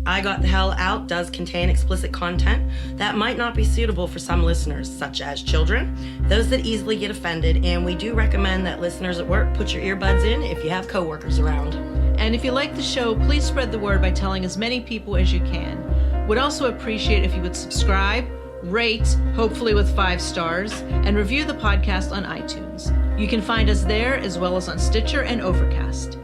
I Got the Hell Out does contain explicit content that might not be suitable for some listeners, such as children, those that easily get offended, and we do recommend that listeners at work put your earbuds in if you have coworkers around. And if you like the show, please spread the word by telling as many people as you can. Would also appreciate if you would subscribe, rate, hopefully with 5 stars, and review the podcast on iTunes. You can find us there as well as on Stitcher and Overcast.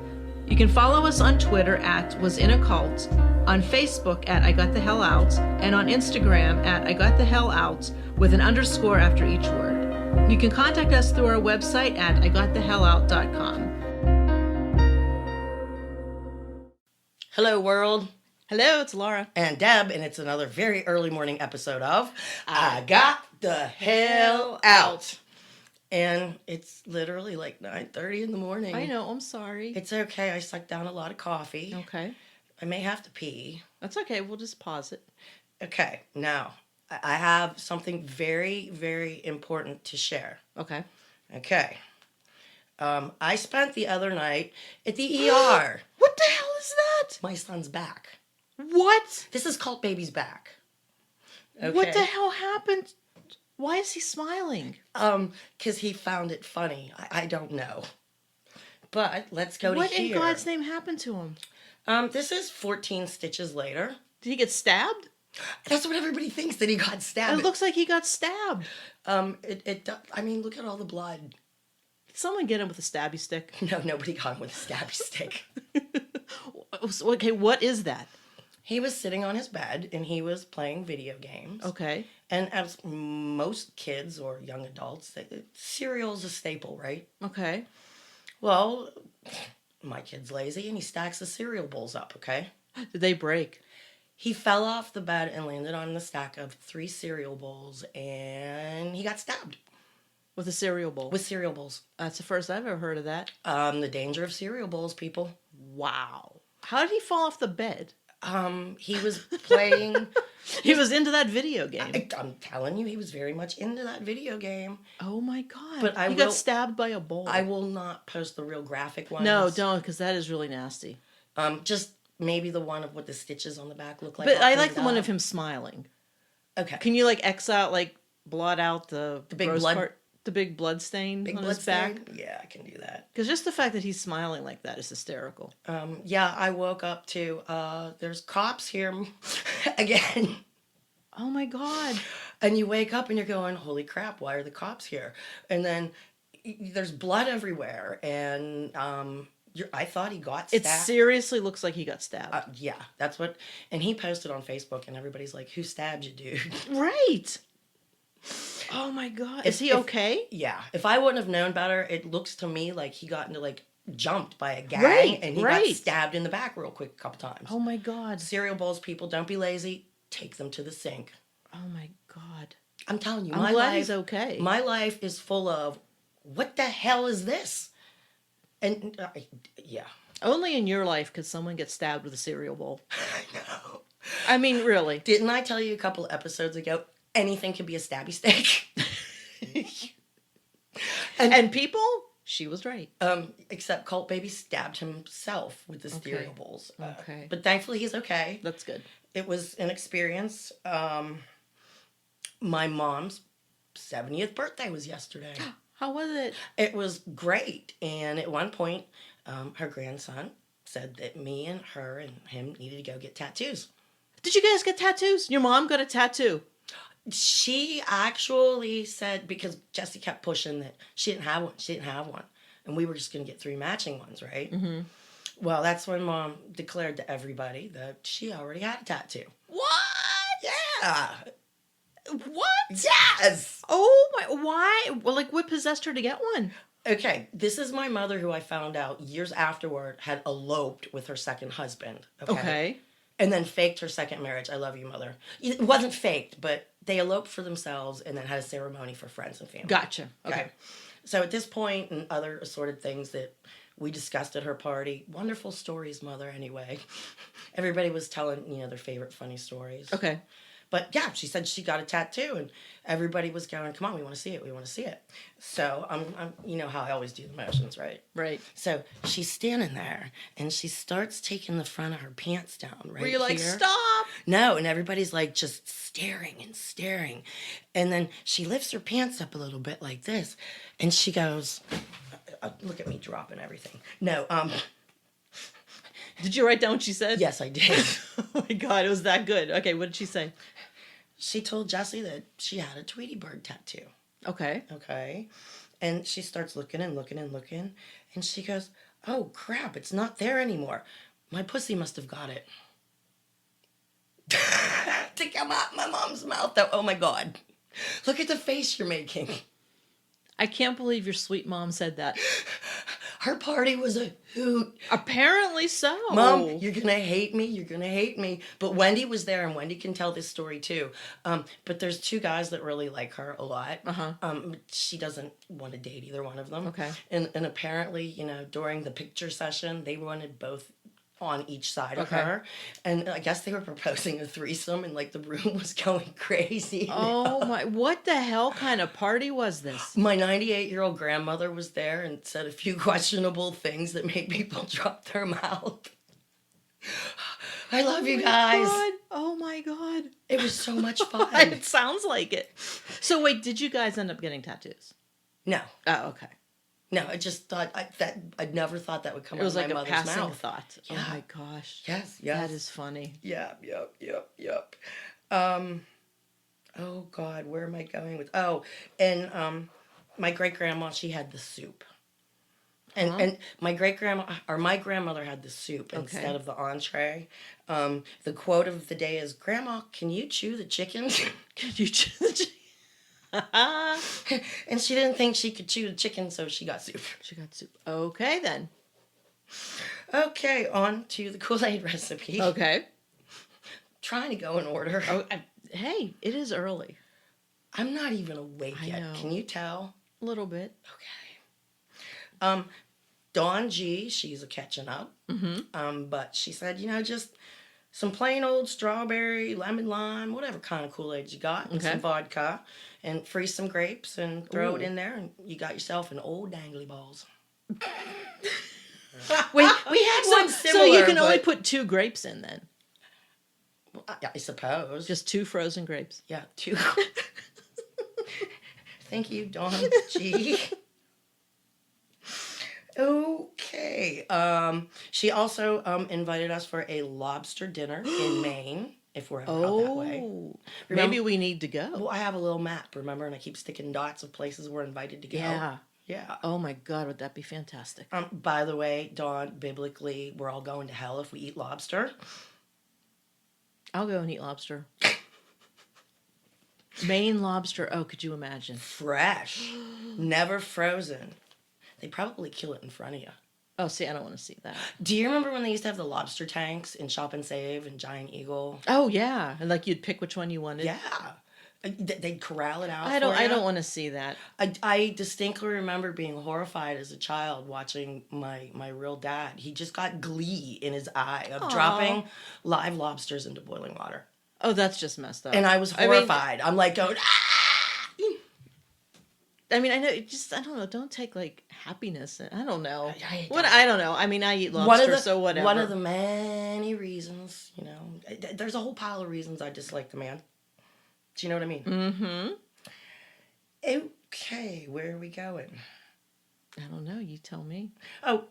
You can follow us on Twitter at WasInACult, on Facebook at I Got the Hell Out, and on Instagram at I Got the Hell Out with an underscore after each word. You can contact us through our website at IGotTheHellOut.com. Hello, world. Hello, it's Laura. And Deb, and it's another very early morning episode of I Got the Hell Out. And it's literally like 9:30 in the morning. I know, I'm sorry. It's okay. I sucked down a lot of coffee. Okay. I may have to pee. That's okay. We'll just pause it. Okay. Now, I have something very, very important to share. Okay. Okay. I spent the other night at the ER. What the hell is that? My son's back. What? This is called Baby's Back. Okay. What the hell happened? Why is he smiling? Because he found it funny. I don't know. But let's go to here. What in God's name happened to him? This is 14 stitches later. Did he get stabbed? That's what everybody thinks, that he got stabbed. It looks like he got stabbed. I mean, look at all the blood. Did someone get him with a stabby stick? No, nobody got him with a stabby stick. Okay, what is that? He was sitting on his bed and he was playing video games. Okay. And as most kids or young adults, cereal's a staple, right? Okay. Well, my kid's lazy and he stacks the cereal bowls up, okay? Did they break? He fell off the bed and landed on the stack of 3 cereal bowls and he got stabbed. With a cereal bowl? With cereal bowls. That's the first I've ever heard of that. The danger of cereal bowls, people. Wow. How did he fall off the bed? He was playing... He was into that video game. I'm telling you, he was very much into that video game. Oh my God. But he got stabbed by a bowl. I will not post the real graphic ones. No, don't, because that is really nasty. Just maybe the one of what the stitches on the back look like. But I like the one of him smiling. Okay. Can you X out, blot out the big blood part? The big blood stain on his back? Yeah, I can do that. Because just the fact that he's smiling like that is hysterical. Yeah, I woke up to, there's cops here again. Oh my God. And you wake up and you're going, holy crap, why are the cops here? And then there's blood everywhere. And I thought he got stabbed. It seriously looks like he got stabbed. Yeah, that's what. And he posted on Facebook and everybody's like, who stabbed you, dude? Right. Oh my God. Is he okay? Yeah. If I wouldn't have known better, it looks to me like he got into jumped by a gang and he got stabbed in the back real quick a couple times. Oh my God. Cereal bowls, people, don't be lazy. Take them to the sink. Oh my God. I'm telling you, I'm glad he's okay. My life is full of, what the hell is this? And yeah. Only in your life could someone get stabbed with a cereal bowl. I know. I mean, really. Didn't I tell you a couple episodes ago, anything could be a stabby stick? and people, she was right. Except Colt Baby stabbed himself with the cereal bowls. Okay. But thankfully he's okay. That's good. It was an experience. My mom's 70th birthday was yesterday. How was it? It was great. And at one point, her grandson said that me and her and him needed to go get tattoos. Did you guys get tattoos? Your mom got a tattoo. She actually said, because Jessie kept pushing that she didn't have one. And we were just going to get 3 matching ones, right? Mm-hmm. Well, that's when Mom declared to everybody that she already had a tattoo. What? Yeah. What? Yes. Oh my, why? Well, what possessed her to get one? Okay, this is my mother, who I found out years afterward had eloped with her second husband. Okay. And then faked her second marriage. I love you, Mother. It wasn't faked, but they eloped for themselves and then had a ceremony for friends and family. Gotcha. Okay. So at this point and other assorted things that we discussed at her party, wonderful stories, Mother, anyway. Everybody was telling, their favorite funny stories. Okay. But yeah, she said she got a tattoo, and everybody was going, "Come on, we want to see it. We want to see it." So I'm, you know how I always do the motions, right? Right. So she's standing there, and she starts taking the front of her pants down. Right. Were you like, here. stop? No, and everybody's like just staring and staring, and then she lifts her pants up a little bit like this, and she goes, "Look at me dropping everything." No, Did you write down what she said? Yes, I did. Oh my God, it was that good. Okay, what did she say? She told Jessie that she had a Tweety Bird tattoo. Okay. Okay. And she starts looking and looking and looking. And she goes, "Oh, crap, it's not there anymore. My pussy must have got it." To come out my mom's mouth, though. Oh, my God. Look at the face you're making. I can't believe your sweet mom said that. Her party was a hoot. Apparently so. Mom, you're going to hate me. You're going to hate me. But Wendy was there, and Wendy can tell this story too. But there's two guys that really like her a lot. She doesn't want to date either one of them. Okay. And apparently, you know, during the picture session, they wanted both on each side of her. And I guess they were proposing a threesome, and like the room was going crazy. Oh my, what the hell kind of party was this? My 98-year-old grandmother was there and said a few questionable things that made people drop their mouth. I love you guys. God. Oh my God. It was so much fun. It sounds like it. So wait, did you guys end up getting tattoos? No. Oh, okay. No, I just thought I never thought that would come out of my mother's mouth. It was like a passing thought. Yeah. Oh my gosh. Yes. That is funny. Yep. Oh God, where am I going with? Oh, and my great grandma, she had the soup. And my grandmother had the soup instead of the entree. The quote of the day is, "Grandma, can you chew the chicken?" Can you chew the chicken? And she didn't think she could chew the chicken, so she got soup. She got soup. Okay, then. Okay, on to the Kool-Aid recipe. Okay. Trying to go in order. Oh, hey, it is early. I'm not even awake yet. Know. Can you tell? A little bit. Okay. Dawn G, she's a catching up. But she said, you know, just some plain old strawberry, lemon lime, whatever kind of Kool-Aid you got, and some vodka, and freeze some grapes and throw it in there, and you got yourself an old dangly balls. we had one similar. So you can only put 2 grapes in then. Well, I suppose. Just 2 frozen grapes. Yeah, 2. Thank you, Dawn G. Okay. She also invited us for a lobster dinner in Maine, if we're ever out that way. Maybe we need to go. Well, I have a little map, remember? And I keep sticking dots of places we're invited to go. Yeah. Oh my God, would that be fantastic? By the way, Dawn, biblically, we're all going to hell if we eat lobster. I'll go and eat lobster. Maine lobster. Oh, could you imagine? Fresh. Never frozen. They probably kill it in front of you. Oh, see, I don't want to see that. Do you remember when they used to have the lobster tanks in Shop and Save and Giant Eagle? Oh, yeah. And like you'd pick which one you wanted? Yeah. They'd corral it out I don't want to see that. I distinctly remember being horrified as a child watching my real dad. He just got glee in his eye of dropping live lobsters into boiling water. Oh, that's just messed up. And I was horrified. I'm like going, I mean, I know, I don't know, don't take, like, happiness. I don't know. I don't know. I mean, I eat lobster, so whatever. One of the many reasons, you know, there's a whole pile of reasons I dislike the man. Do you know what I mean? Mm-hmm. Okay, where are we going? I don't know. You tell me. Oh,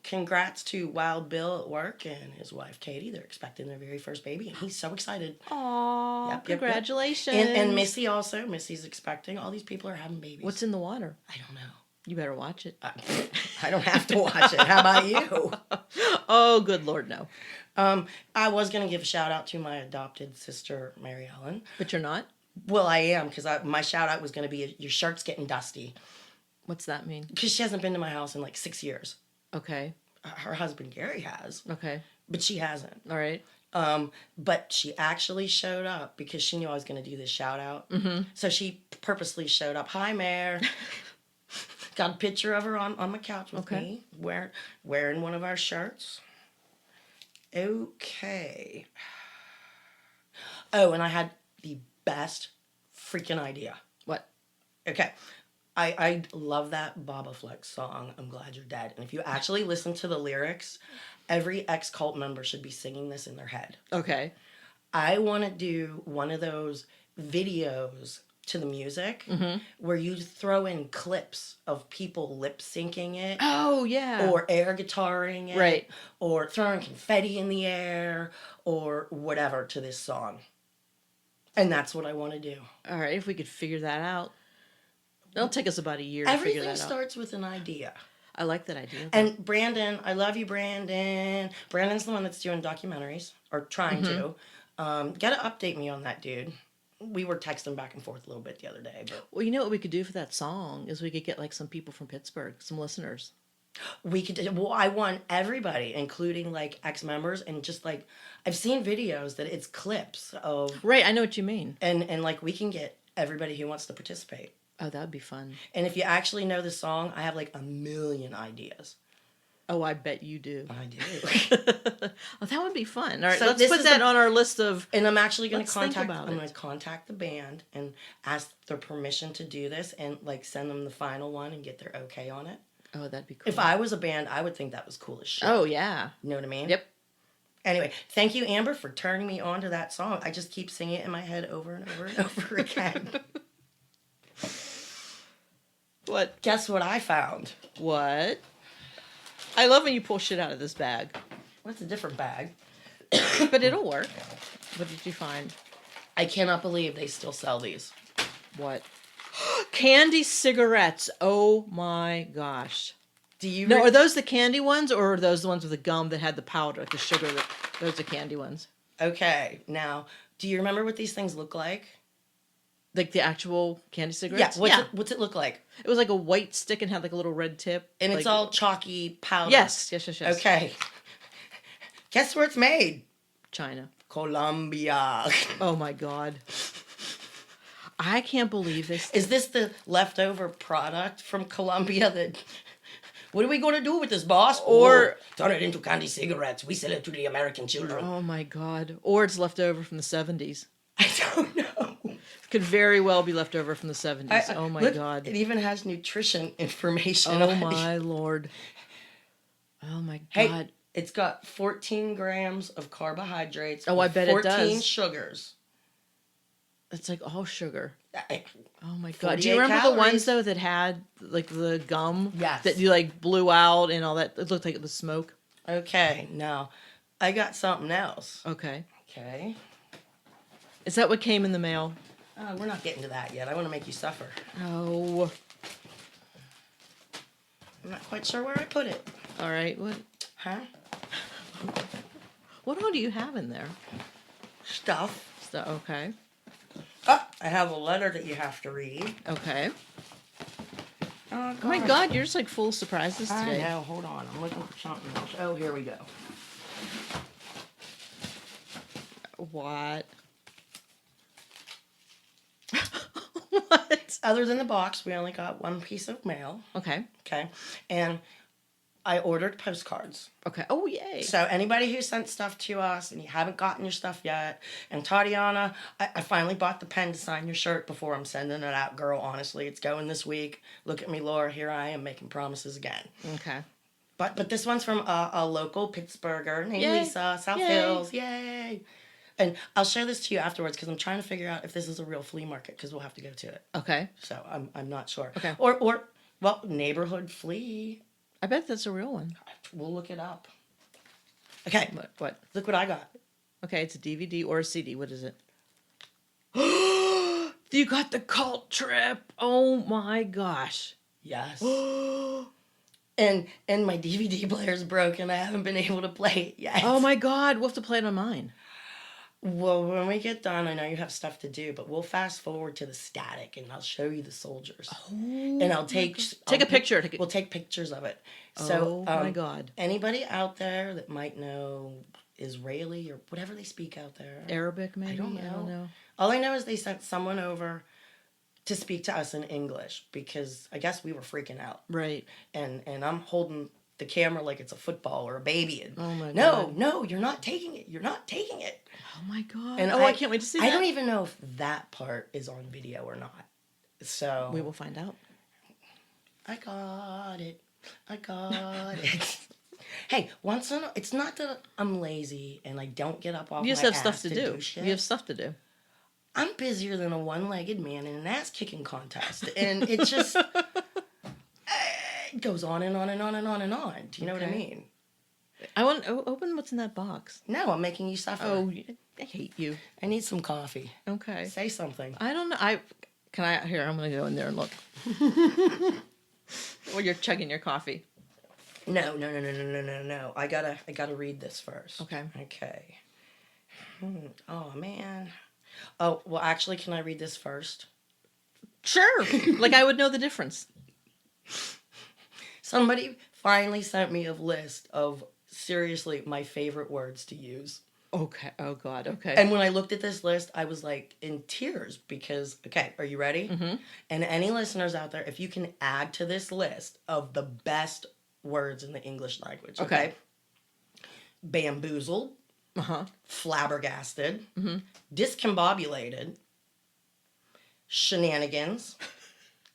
congrats to Wild Bill at work and his wife Katie. They're expecting their very first baby, and he's so excited. Aww, congratulations. And Missy also. Missy's expecting. All these people are having babies. What's in the water? I don't know. You better watch it. I don't have to watch it. How about you? Oh, good Lord, no. I was going to give a shout out to my adopted sister, Mary Ellen. But you're not? Well, I am, because my shout out was going to be, your shirt's getting dusty. What's that mean? Because she hasn't been to my house in like 6 years. Okay. Her husband, Gary, has. Okay. But she hasn't. All right. But she actually showed up because she knew I was going to do this shout out. Mm-hmm. So she purposely showed up. Hi, Mare. Got a picture of her on my couch with me, wearing one of our shirts. Okay. Oh, and I had the best freaking idea. What? Okay. I love that Baba Flex song, I'm Glad You're Dead. And if you actually listen to the lyrics, every ex-cult member should be singing this in their head. Okay. I want to do one of those videos to the music where you throw in clips of people lip syncing it. Oh, yeah. Or air guitaring it. Right. Or throwing confetti in the air or whatever to this song. And that's what I want to do. All right, if we could figure that out. It'll take us about a year to figure that out. Everything starts with an idea. I like that idea. And Brandon, I love you, Brandon. Brandon's the one that's doing documentaries, or trying to. Gotta update me on that, dude. We were texting back and forth a little bit the other day. But well, you know what we could do for that song is we could get like some people from Pittsburgh, some listeners. We could. Well, I want everybody, including like ex-members, and just like I've seen videos that it's clips of. Right, I know what you mean. And like we can get everybody who wants to participate. Oh, that would be fun. And if you actually know the song, I have like a million ideas. Oh, I bet you do. I do. Oh, that would be fun. All right, So let's this put is that on our list of. And I'm actually going to Let's think contact. about I'm it. going to contact the band and ask their permission to do this, and like send them the final one and get their okay on it. Oh, that'd be cool. If I was a band, I would think that was cool as shit. Oh yeah. You know what I mean? Yep. Anyway, thank you, Amber, for turning me on to that song. I just keep singing it in my head over and over and over again. What? Guess what I found? What? I love when you pull shit out of this bag. What's a different bag? But it'll work. What did you find? I cannot believe they still sell these. What? Candy cigarettes. Oh my gosh. Do you No, are those the candy ones or are those the ones with the gum that had the powder, the sugar? Those are candy ones. Okay, now, do you remember what these things look like? Like the actual candy cigarettes? Yeah, what's it look like? It was like a white stick and had like a little red tip. And like, it's all chalky powder. Yes. Okay. Guess where it's made? China. Colombia. Oh my God. I can't believe this. Is this the leftover product from Colombia that... What are we going to do with this, boss? Or... turn it into candy cigarettes. We sell it to the American children. Oh my God. Or it's left over from the 70s. I don't know. Could very well be left over from the 70s. Oh my look, God. It even has nutrition information Oh on it. my Lord. Oh my God. Hey, it's got 14 grams of carbohydrates. Oh, I bet it 14 does. sugars. It's like all sugar. I- Oh my God. 48 Do you remember the calories. ones though that had like the gum? Yes. That you like blew out and all that? It looked like it was smoke. Okay, now I got something else. Okay. Okay. Is that what came in the mail? We're not getting to that yet. I want to make you suffer. Oh. I'm not quite sure where I put it. All right. What? Huh? What all do you have in there? Stuff. So, okay. Oh, I have a letter that you have to read. Okay. Oh, Oh my God, you're just like full of surprises I today. know. Hold on. I'm looking for something else. Oh, here we go. What? What? Other than the box, we only got one piece of mail. Okay. Okay. And I ordered postcards. Okay. Oh, yay. So anybody who sent stuff to us and you haven't gotten your stuff yet, and Tatiana, I finally bought the pen to sign your shirt before I'm sending it out, girl. Honestly, it's going this week. Look at me, Laura. Here I am making promises again. Okay. But this one's from a local Pittsburgher named Yay. Lisa, South Yay. Hills. Yay. And I'll share this to you afterwards because I'm trying to figure out if this is a real flea market because we'll have to go to it. Okay. So I'm not sure. Okay. Or well, neighborhood flea. I bet that's a real one. We'll look it up. Okay. What? Look what I got. Okay, it's a DVD or a CD. What is it? You got the Cult Trip. Oh my gosh. Yes. and my DVD player's broken. I haven't been able to play it yet. Oh my God. We'll have to play it on mine. Well, when we get done, I know you have stuff to do, but we'll fast forward to the static, and I'll show you the soldiers. Oh, and I'll take a picture. We'll take pictures of it. So, oh my God. Anybody out there that might know Israeli or whatever they speak out there, Arabic, maybe. I don't know. All I know is they sent someone over to speak to us in English because I guess we were freaking out. Right. And I'm holding the camera like it's a football or a baby. And oh my God. God. No, you're not taking it. You're not taking it. Oh my God. And I can't wait to see that. I don't even know if that part is on video or not. So we will find out. I got it. I got it. Hey, it's not that I'm lazy and I don't get up off my ass. You just have stuff to do. Shit. You have stuff to do. I'm busier than a one-legged man in an ass-kicking contest. And it just it goes on and on and on and on and on. Do you know what I mean? I want to open what's in that box. No, I'm making you suffer. Oh, I hate you. I need some coffee. Okay. Say something. I don't know. Here, I'm going to go in there and look. Well, you're chugging your coffee. No. I gotta read this first. Okay. Oh, man. Oh, well, actually, can I read this first? Sure. Like I would know the difference. Somebody finally sent me a list of, seriously, my favorite words to use. Okay. Oh, God. Okay. And when I looked at this list, I was like in tears because, okay, are you ready? Mm-hmm. And any listeners out there, if you can add to this list of the best words in the English language, okay? Bamboozled, flabbergasted, discombobulated, shenanigans,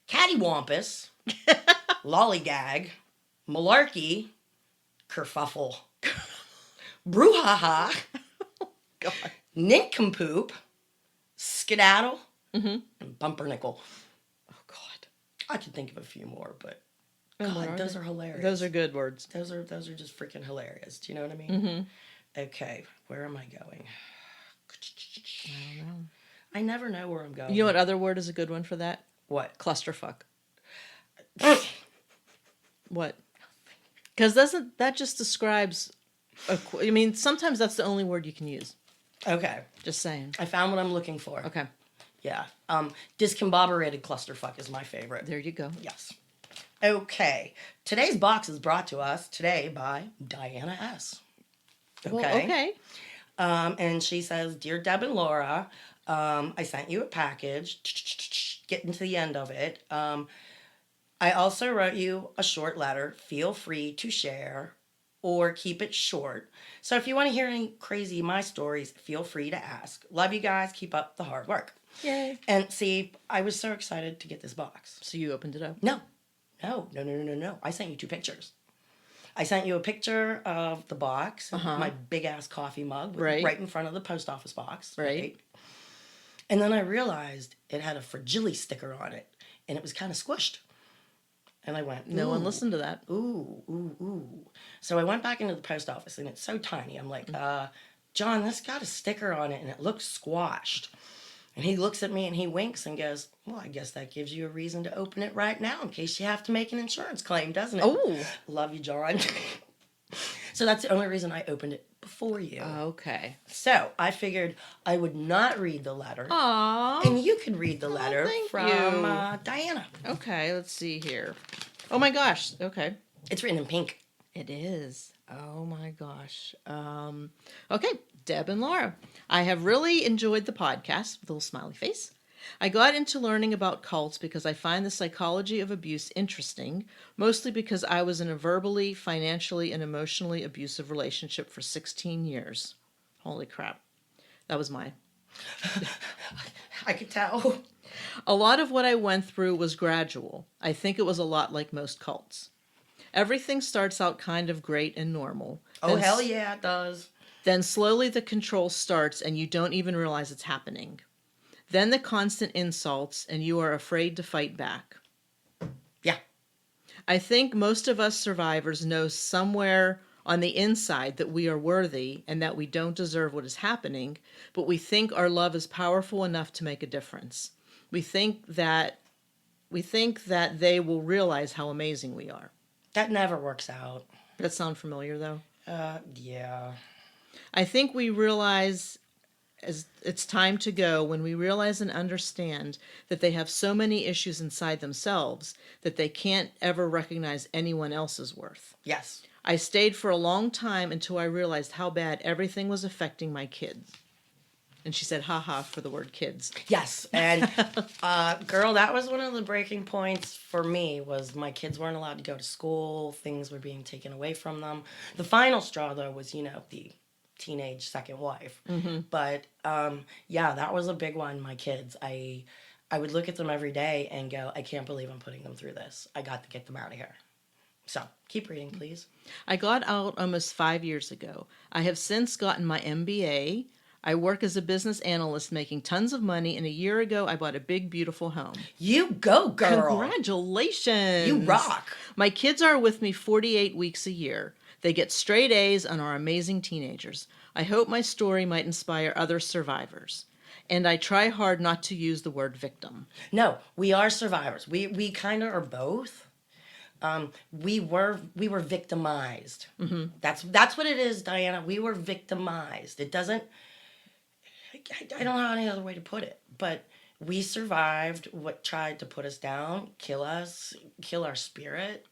cattywampus, lollygag, malarkey, kerfuffle, brouhaha, God. nincompoop, skedaddle, and bumpernickel. Oh, God. I could think of a few more, but God, those are hilarious. Those are good words. Those are just freaking hilarious. Do you know what I mean? Okay, where am I going? I don't know. I never know where I'm going. You know what other word is a good one for that? What? Clusterfuck. What? Because that just describes I mean, sometimes that's the only word you can use. Okay. Just saying. I found what I'm looking for. Okay. Yeah. Discombobulated clusterfuck is my favorite. There you go. Yes. Okay. Today's box is brought to us today by Diana S. Okay. Well, okay. And she says, Dear Deb and Laura, I sent you a package. Getting to the end of it. I also wrote you a short letter. Feel free to share or keep it short. So if you want to hear any crazy my stories, feel free to ask. Love you guys. Keep up the hard work. Yay. And see, I was so excited to get this box. So you opened it up? No. I sent you 2 pictures. I sent you a picture of the box, my big-ass coffee mug right in front of the post office box. Right. And then I realized it had a fragile sticker on it, and it was kind of squished. And I went, no one listened to that. Ooh. So I went back into the post office, and it's so tiny. I'm like, John, this got a sticker on it, and it looks squashed. And he looks at me, and he winks and goes, well, I guess that gives you a reason to open it right now in case you have to make an insurance claim, doesn't it? Oh. Love you, John. So that's the only reason I opened it before you. Okay. So I figured I would not read the letter. Aww. And you could read the letter from Diana. Okay, let's see here. Oh my gosh. Okay. It's written in pink. It is. Oh my gosh. Okay, Deb and Laura. I have really enjoyed the podcast with a little smiley face. I got into learning about cults because I find the psychology of abuse interesting, mostly because I was in a verbally, financially, and emotionally abusive relationship for 16 years. Holy crap. That was mine. I could tell. A lot of what I went through was gradual. I think it was a lot like most cults. Everything starts out kind of great and normal. Oh, hell yeah, it does. Then slowly the control starts and you don't even realize it's happening. Then the constant insults and you are afraid to fight back. Yeah. I think most of us survivors know somewhere on the inside that we are worthy and that we don't deserve what is happening, but we think our love is powerful enough to make a difference. We think that they will realize how amazing we are. That never works out. Does that sound familiar, though? Yeah. I think we realize as it's time to go when we realize and understand that they have so many issues inside themselves that they can't ever recognize anyone else's worth. Yes. I stayed for a long time until I realized how bad everything was affecting my kids. And she said, haha, for the word kids. Yes. And, girl, that was one of the breaking points for me was my kids weren't allowed to go to school. Things were being taken away from them. The final straw, though, was, the teenage second wife. Mm-hmm. But, yeah, that was a big one, my kids. I would look at them every day and go, I can't believe I'm putting them through this. I got to get them out of here. So, keep reading, please. I got out almost 5 years ago. I have since gotten my MBA. I work as a business analyst making tons of money, and a year ago I bought a big, beautiful home. You go, girl. Congratulations. You rock. My kids are with me 48 weeks a year. They get straight A's and are amazing teenagers. I hope my story might inspire other survivors. And I try hard not to use the word victim. No, we are survivors. We kind of are both. We were victimized. Mm-hmm. That's what it is, Diana. We were victimized. It doesn't... I don't know any other way to put it, but we survived what tried to put us down, kill us, kill our spirit.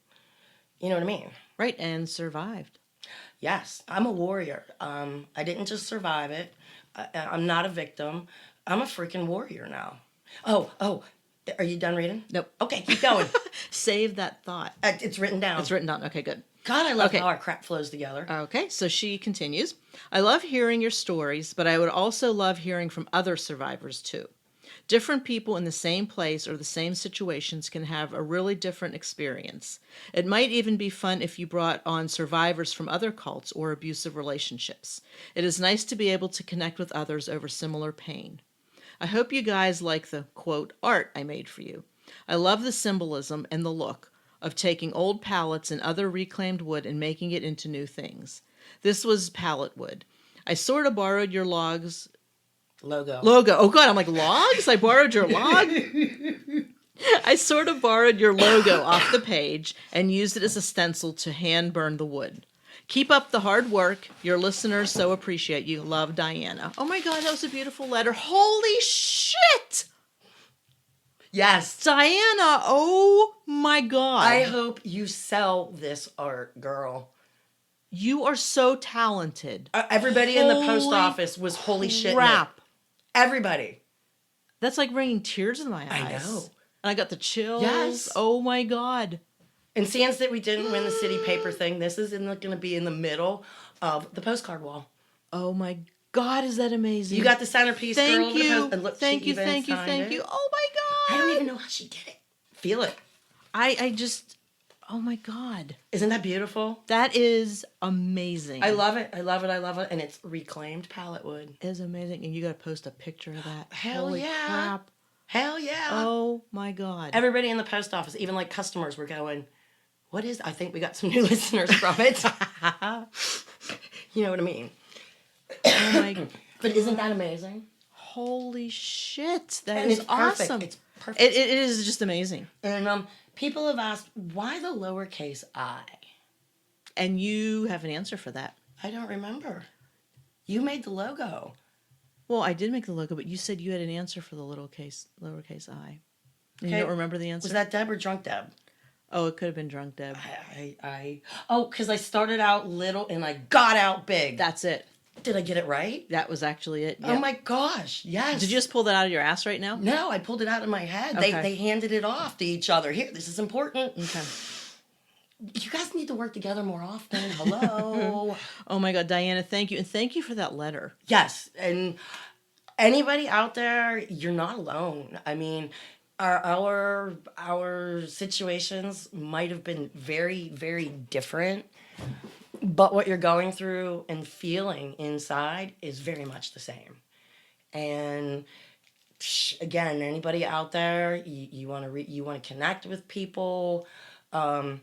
You know what I mean? Right, and survived. Yes, I'm a warrior. I didn't just survive it. I'm not a victim. I'm a freaking warrior now. Oh, are you done reading? Nope. Okay, keep going. Save that thought. It's written down. It's written down. Okay, good. God, I love how our crap flows together. Okay, so she continues. I love hearing your stories, but I would also love hearing from other survivors too. Different people in the same place or the same situations can have a really different experience. It might even be fun if you brought on survivors from other cults or abusive relationships. It is nice to be able to connect with others over similar pain. I hope you guys like the, quote, art I made for you. I love the symbolism and the look of taking old pallets and other reclaimed wood and making it into new things. This was pallet wood. I sort of borrowed your logo. Oh God, I'm like, logs? I borrowed your log? I sort of borrowed your logo off the page and used it as a stencil to hand burn the wood. Keep up the hard work. Your listeners so appreciate you. Love, Diana. Oh my God, that was a beautiful letter. Holy shit! Yes. Diana, oh my God. I hope you sell this art, girl. You are so talented. Everybody in the post office was holy shit. Crap. Everybody. That's like bringing tears in my eyes. I know. And I got the chills. Yes. Oh my God. And since that we didn't win the city paper thing, this is going to be in the middle of the postcard wall. Oh my God, is that amazing? You got the centerpiece, thank girl. You. And look, thank you. Thank you. Oh my God. I don't even know how she did it. Feel it. I just, oh my God. Isn't that beautiful? That is amazing. I love it. And it's reclaimed pallet wood. It is amazing. And you got to post a picture of that. Hell yeah. Crap. Hell yeah. Oh my God. Everybody in the post office, even like customers, were going, what is, I think we got some new listeners from it. You know what I mean? Oh my. But isn't that amazing? Holy shit. That is awesome. It's perfect. It is just amazing. And people have asked, why the lowercase I? And you have an answer for that. I don't remember. You made the logo. Well, I did make the logo, but you said you had an answer for the lowercase I. Okay. You don't remember the answer? Was that Deb or Drunk Deb? Oh, it could have been Drunk Deb. Because I started out little and I got out big. That's it. Did I get it right? That was actually it. Yep. Oh my gosh, yes. Did you just pull that out of your ass right now? No, I pulled it out of my head. Okay. They handed it off to each other. Here, this is important. Okay. You guys need to work together more often. Hello. Oh my God, Diana, thank you. And thank you for that letter. Yes. And anybody out there, you're not alone. I mean, our situations might have been very, very different, but what you're going through and feeling inside is very much the same. And again, anybody out there, you want to connect with people. I'm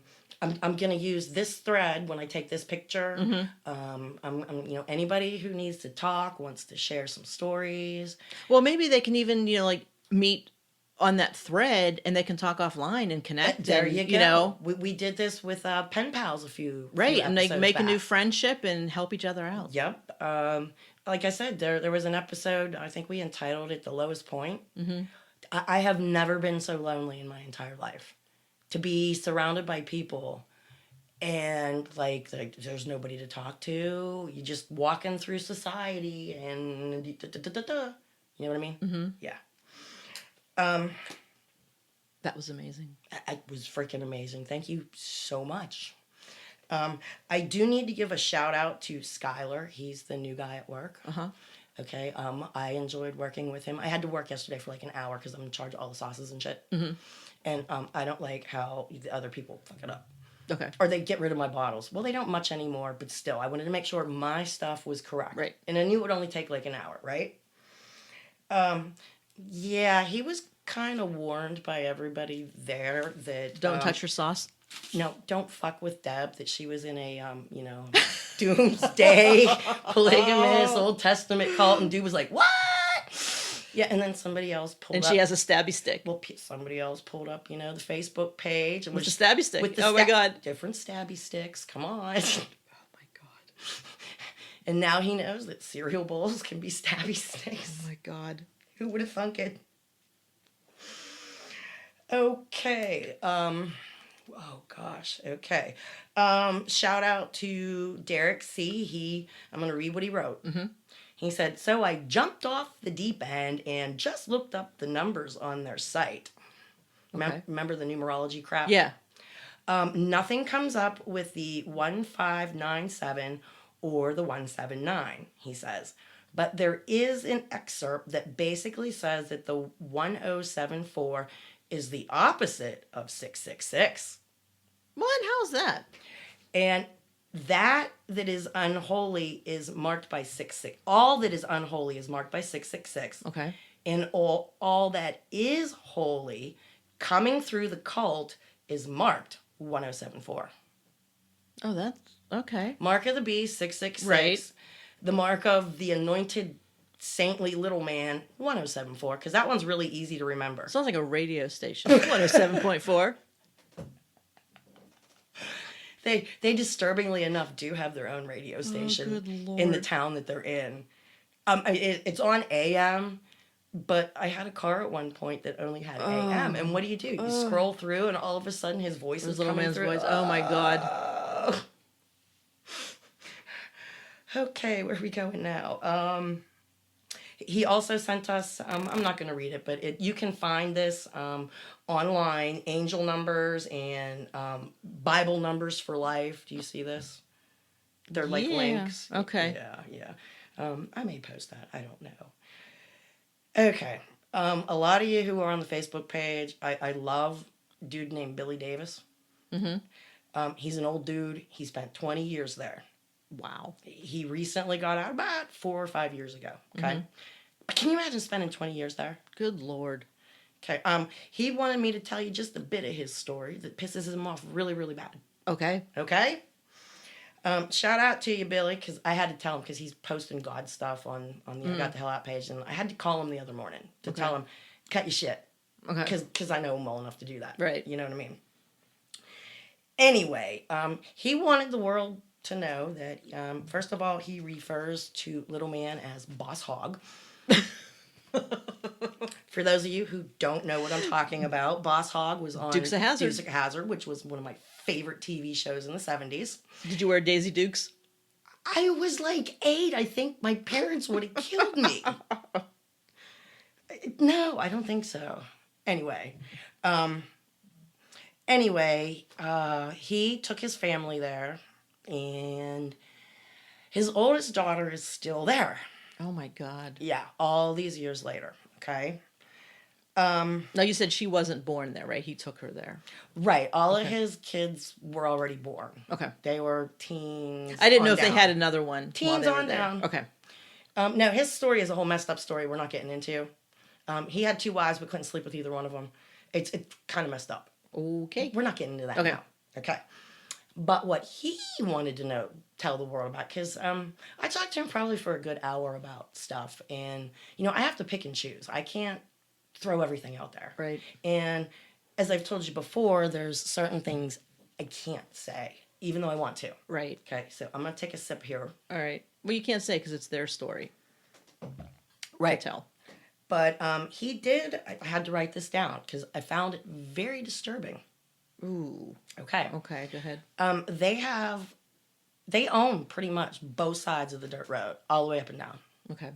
gonna use this thread when I take this picture. Mm-hmm. I'm anybody who needs to talk, wants to share some stories. Well, maybe they can even like meet on that thread and they can talk offline and connect. There you go. You know, we did this with pen pals a few and they make back. A new friendship and help each other out. Yep. Like I said, there was an episode, I think we entitled it "The Lowest Point." Mm-hmm. I have never been so lonely in my entire life. To be surrounded by people and like there's nobody to talk to. You just walking through society, and you know what I mean? Mm-hmm. Yeah. That was amazing. It was freaking amazing. Thank you so much. I do need to give a shout out to Skylar. He's the new guy at work. Okay. I enjoyed working with him. I had to work yesterday for like an hour because I'm in charge of all the sauces and shit. Mm-hmm. And I don't like how the other people fuck it up. Okay. Or they get rid of my bottles. Well, they don't much anymore, but still, I wanted to make sure my stuff was correct. Right. And I knew it would only take like an hour, right? Yeah, he was kind of warned by everybody there that Don't touch your sauce. No, don't fuck with Deb. That she was in a doomsday polygamous Old Testament cult, and dude was like, "What?" Yeah, and then somebody else pulled and up. she has a stabby stick. Well, somebody else pulled up, the Facebook page. And with the stabby stick. With the oh my God. Different stabby sticks. Come on. Oh my God. And now he knows that cereal bowls can be stabby sticks. Oh my God. Who would have thunk it? Okay. Oh gosh. Okay. Shout out to Derek C. I'm gonna read what he wrote. Mm-hmm. He said, "So I jumped off the deep end and just looked up the numbers on their site. Okay. Remember the numerology crap? Yeah. Nothing comes up with the 1597 or the 179, he says. But there is an excerpt that basically says that the 1074 is the opposite of 666. What? How's that? And that is unholy is marked by 66. All that is unholy is marked by 666. Okay. And all that is holy coming through the cult is marked 1074. Oh, that's okay. Mark of the beast, 666. Right. The mark of the anointed saintly little man, 1074, because that one's really easy to remember. Sounds like a radio station. 107.4. They disturbingly enough do have their own radio station in the town that they're in. It's on AM, but I had a car at one point that only had AM. And what do? You scroll through, and all of a sudden his voice is coming little man's through. voice. Oh my God. Okay, where are we going now? He also sent us, I'm not going to read it, but you can find this online, angel numbers and Bible numbers for life. Do you see this? They're like links. Okay. Yeah. I may post that. I don't know. Okay. A lot of you who are on the Facebook page, I love a dude named Billy Davis. Mm-hmm. He's an old dude. He spent 20 years there. Wow. He recently got out about 4 or 5 years ago. Okay. Mm-hmm. But can you imagine spending 20 years there? Good Lord. Okay. He wanted me to tell you just a bit of his story that pisses him off really, really bad. Okay. Okay. Shout out to you, Billy, because I had to tell him because he's posting God stuff on the I Got the Hell Out page, and I had to call him the other morning to tell him, cut your shit. Okay. Because I know him well enough to do that. Right. You know what I mean? Anyway, he wanted the world to know that, first of all, he refers to Little Man as Boss Hog. For those of you who don't know what I'm talking about, Boss Hog was on Dukes of Hazzard. Dukes of Hazzard, which was one of my favorite TV shows in the 70s. Did you wear Daisy Dukes? I was like 8. I think my parents would have killed me. No, I don't think so. Anyway, he took his family there, and his oldest daughter is still there. Oh my God. Yeah, all these years later, okay? Now you said she wasn't born there, right? He took her there. Right, all of his kids were already born. Okay. They were teens. I didn't know if they had another one. Teens on down. Okay. No, his story is a whole messed up story we're not getting into. He had 2 wives but couldn't sleep with either one of them. It's kind of messed up. Okay. We're not getting into that now. Okay. But what he wanted to tell the world about, because I talked to him probably for a good hour about stuff, and I have to pick and choose. I can't throw everything out there. Right. And as I've told you before, there's certain things I can't say, even though I want to. Right. Okay, so I'm gonna take a sip here. All right. Well, you can't say because it's their story. Right. To tell. But he did. I had to write this down because I found it very disturbing. Ooh. Okay. Okay, go ahead. They own pretty much both sides of the dirt road, all the way up and down. Okay.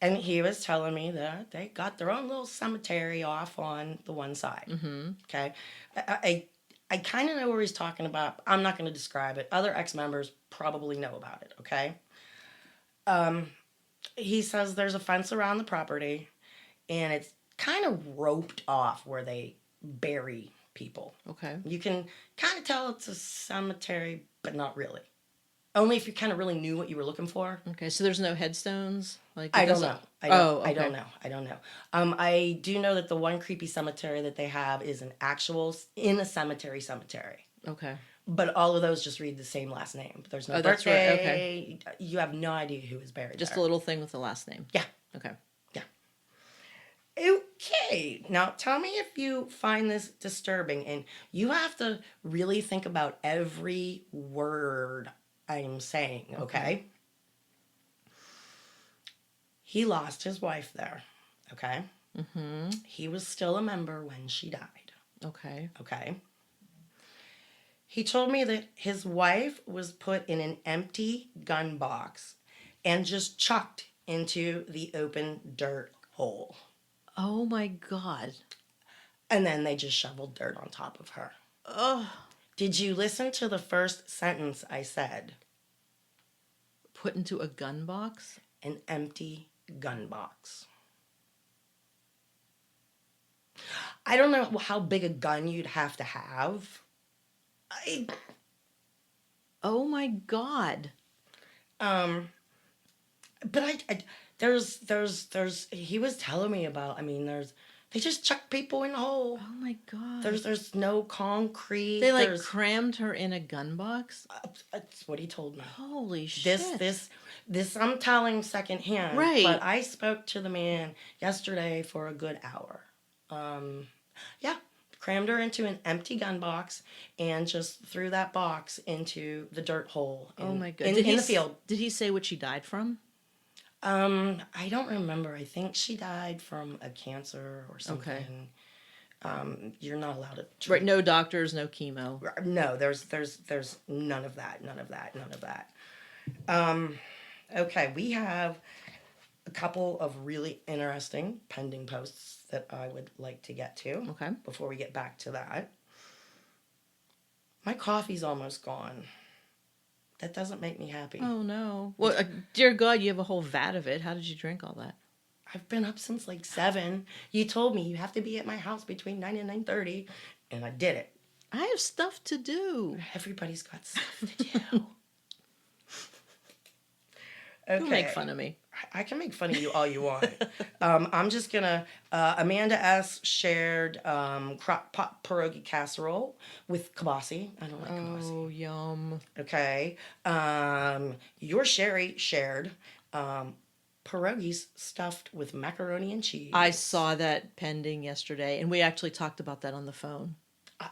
And he was telling me that they got their own little cemetery off on the one side. Mm-hmm. Okay. I kind of know where he's talking about. I'm not going to describe it. Other ex-members probably know about it. Okay. He says there's a fence around the property, and it's kind of roped off where they bury people. Okay. You can kind of tell it's a cemetery, but not really. Only if you kind of really knew what you were looking for. Okay, so there's no headstones? I don't know. Okay. I don't know. I do know that the one creepy cemetery that they have is an actual in a cemetery. Okay. But all of those just read the same last name. There's no birthday. That's right. Okay. You have no idea who is buried Just there. a little thing with the last name. Yeah. Okay. Yeah. Okay. Now tell me if you find this disturbing, and you have to really think about every word I'm saying, okay? He lost his wife there, okay? Mm-hmm. He was still a member when she died. Okay. Okay. He told me that his wife was put in an empty gun box and just chucked into the open dirt hole. Oh my God. And then they just shoveled dirt on top of her. Ugh. Did you listen to the first sentence I said? Put into a gun box? An empty gun box. I don't know how big a gun you'd have to have. Oh my God. But there's he was telling me about, they just chuck people in the hole. Oh my God. There's no concrete. They crammed her in a gun box? That's what he told me. Holy shit. This I'm telling secondhand. Right. But I spoke to the man yesterday for a good hour. Yeah. Crammed her into an empty gun box and just threw that box into the dirt hole. Oh my God. In the field. Did he say what she died from? I don't remember. I think she died from a cancer or something. Okay. You're not allowed to treat. Right, no doctors, no chemo. No, there's none of that. Okay, we have a couple of really interesting pending posts that I would like to get to. Okay. Before we get back to that. My coffee's almost gone. That doesn't make me happy. Oh, no. Well, dear God, you have a whole vat of it. How did you drink all that? I've been up since 7. You told me you have to be at my house between 9 and 9:30, and I did it. I have stuff to do. Everybody's got stuff to do. Okay. Don't make fun of me. I can make fun of you all you want. I'm just gonna. Amanda S. shared crock pot pierogi casserole with kibasi. I don't like kibasi. Oh, yum. Okay. Your Sherry shared pierogies stuffed with macaroni and cheese. I saw that pending yesterday, and we actually talked about that on the phone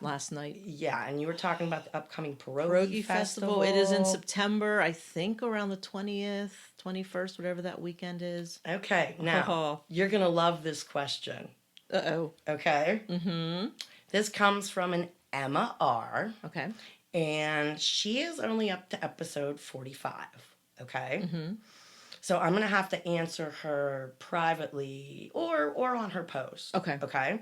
last night. Yeah, and you were talking about the upcoming pierogi festival. It is in September, I think around the 20th, 21st, whatever that weekend is. Okay, now, you're going to love this question. Uh-oh. Okay? Mm-hmm. This comes from an Emma R. Okay. And she is only up to episode 45. Okay? Mm-hmm. So I'm going to have to answer her privately or on her post. Okay. Okay?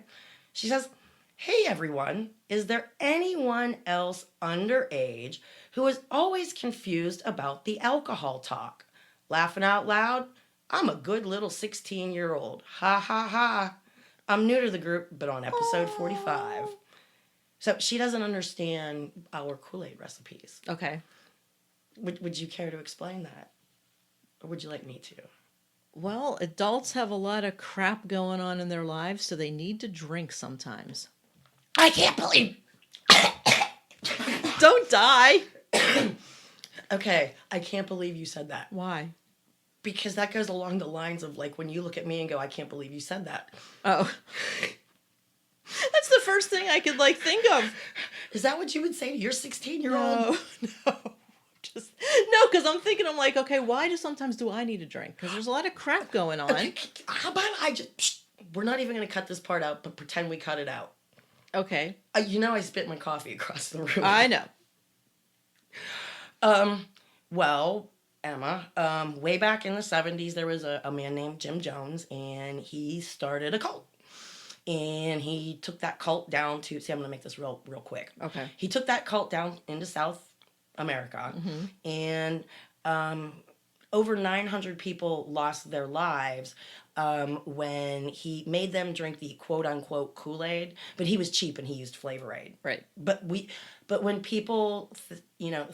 She says, "Hey everyone, is there anyone else underage who is always confused about the alcohol talk? Laughing out loud? I'm a good little 16-year-old. Ha ha ha. I'm new to the group, but on episode 45. So she doesn't understand our Kool-Aid recipes. Okay. Would you care to explain that? Or would you like me to? Well, adults have a lot of crap going on in their lives, so they need to drink sometimes. I can't believe... Don't die! Okay, I can't believe you said that. Why? Because that goes along the lines of when you look at me and go, I can't believe you said that. Oh. That's the first thing I could think of. Is that what you would say to your 16-year-old? No. Because I'm thinking, okay, why sometimes do I need a drink? Because there's a lot of crap going on. Okay, how about we're not even going to cut this part out, but pretend we cut it out. Okay. I spit my coffee across the room. I know. Well, Emma, way back in the 70s, there was a man named Jim Jones, and he started a cult. And he took that cult down to, I'm going to make this real quick. Okay. He took that cult down into South America, and over 900 people lost their lives when he made them drink the quote-unquote Kool-Aid, but he was cheap and he used Flavor Aid. Right. But when people,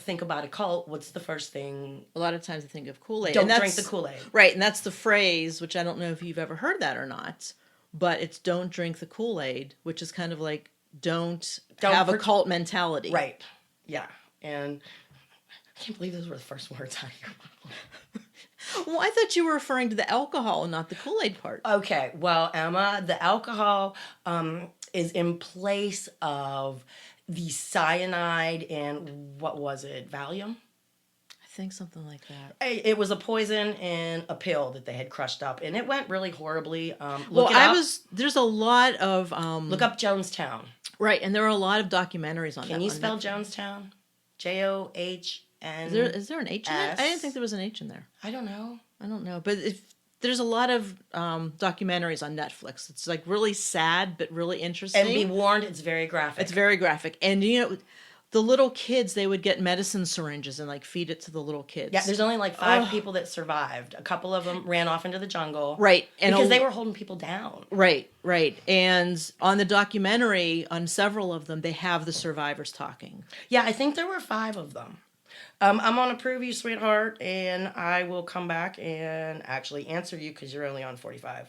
think about a cult, what's the first thing? A lot of times they think of Kool-Aid. Don't drink the Kool-Aid. Right, and that's the phrase, which I don't know if you've ever heard that or not, but it's don't drink the Kool-Aid, which is kind of like don't have a cult mentality. Right. Yeah. And I can't believe those were the first words out of your mouth. Well, I thought you were referring to the alcohol and not the Kool-Aid part. Okay. Well, Emma, the alcohol is in place of the cyanide and what was it? Valium? I think something like that. It was a poison in a pill that they had crushed up, and it went really horribly. There's a lot of... look up Jonestown. Right, and there are a lot of documentaries on that. Can you spell Jonestown? John? Is there an H in there? I didn't think there was an H in there. I don't know. But there's a lot of documentaries on Netflix. It's like really sad, but really interesting. And be warned, it's very graphic. It's very graphic. And the little kids, they would get medicine syringes and like feed it to the little kids. Yeah, there's only like 5 people that survived. A couple of them ran off into the jungle. Right. Because they were holding people down. Right. And on the documentary, on several of them, they have the survivors talking. Yeah, I think there were 5 of them. I'm going to prove you, sweetheart, and I will come back and actually answer you because you're only on 45.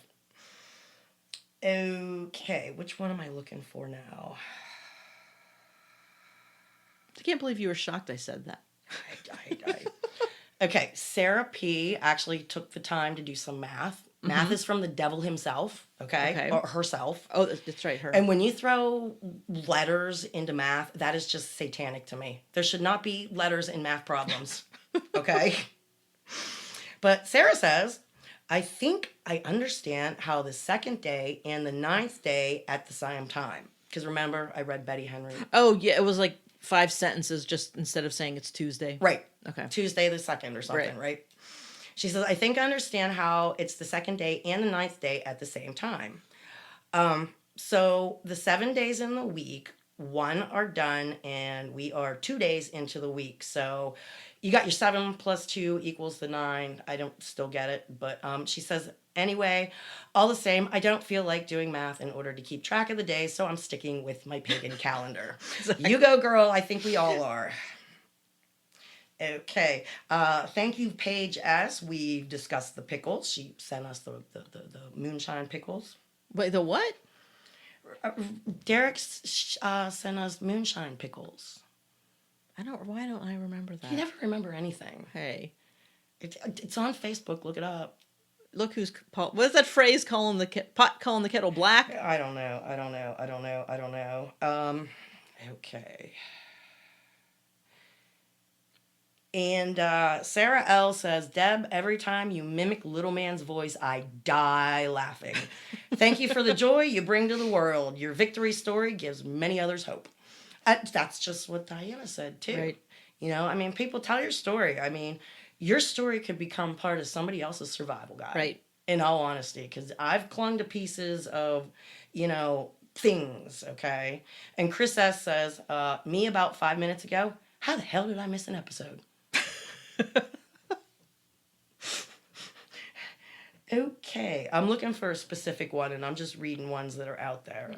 Okay, which one am I looking for now? I can't believe you were shocked I said that. Okay, Sarah P. actually took the time to do some math. Math is from the devil himself, okay? Or herself. Oh, that's right, her. And when you throw letters into math, that is just satanic to me. There should not be letters in math problems, okay? But Sarah says, I think I understand how the 2nd day and the 9th day at the same time. Because remember, I read Betty Henry. Oh, yeah, it was like 5 sentences just instead of saying it's Tuesday. Right. Okay. Tuesday the 2nd or something, right? She says, I think I understand how it's the 2nd day and the 9th day at the same time. So the 7 days in the week, 1 are done, and we are 2 days into the week. So you got your 7 plus 2 equals the 9. I don't still get it, but she says, anyway, all the same, I don't feel like doing math in order to keep track of the days, so I'm sticking with my pagan calendar. You go, girl. I think we all are. Okay. Thank you, Paige S. We've discussed the pickles. She sent us the moonshine pickles. Wait, the what? Derek sent us moonshine pickles. Why don't I remember that? You never remember anything. Hey. It's on Facebook. Look it up. Look who's... What is that phrase, calling the kettle black? I don't know. Okay. And Sarah L. says, Deb, every time you mimic little man's voice, I die laughing. Thank you for the joy you bring to the world. Your victory story gives many others hope. That's just what Diana said, too. Right. People tell your story. Your story could become part of somebody else's survival guide. Right. In all honesty, because I've clung to pieces of, things, okay? And Chris S. says, me about 5 minutes ago, how the hell did I miss an episode? Okay, I'm looking for a specific one, and I'm just reading ones that are out there.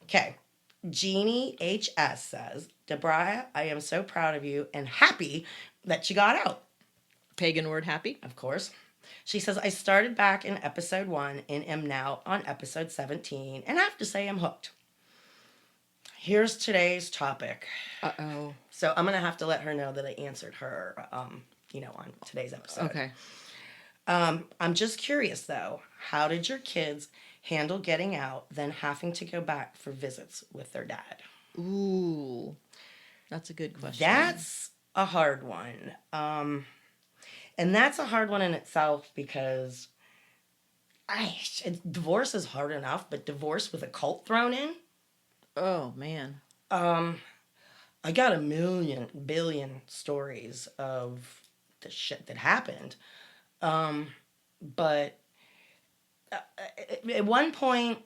Okay. Jeannie H.S. says, Deborah, I am so proud of you and happy that you got out. Pagan word happy? Of course. She says, I started back in episode 1 and am now on episode 17, and I have to say I'm hooked. Here's today's topic. Uh-oh. So I'm going to have to let her know that I answered her, on today's episode. Okay. I'm just curious, though. How did your kids handle getting out, then having to go back for visits with their dad? Ooh. That's a good question. That's a hard one. And that's a hard one in itself because divorce is hard enough, but divorce with a cult thrown in? Oh, man. I got a billion stories of the shit that happened. But at one point,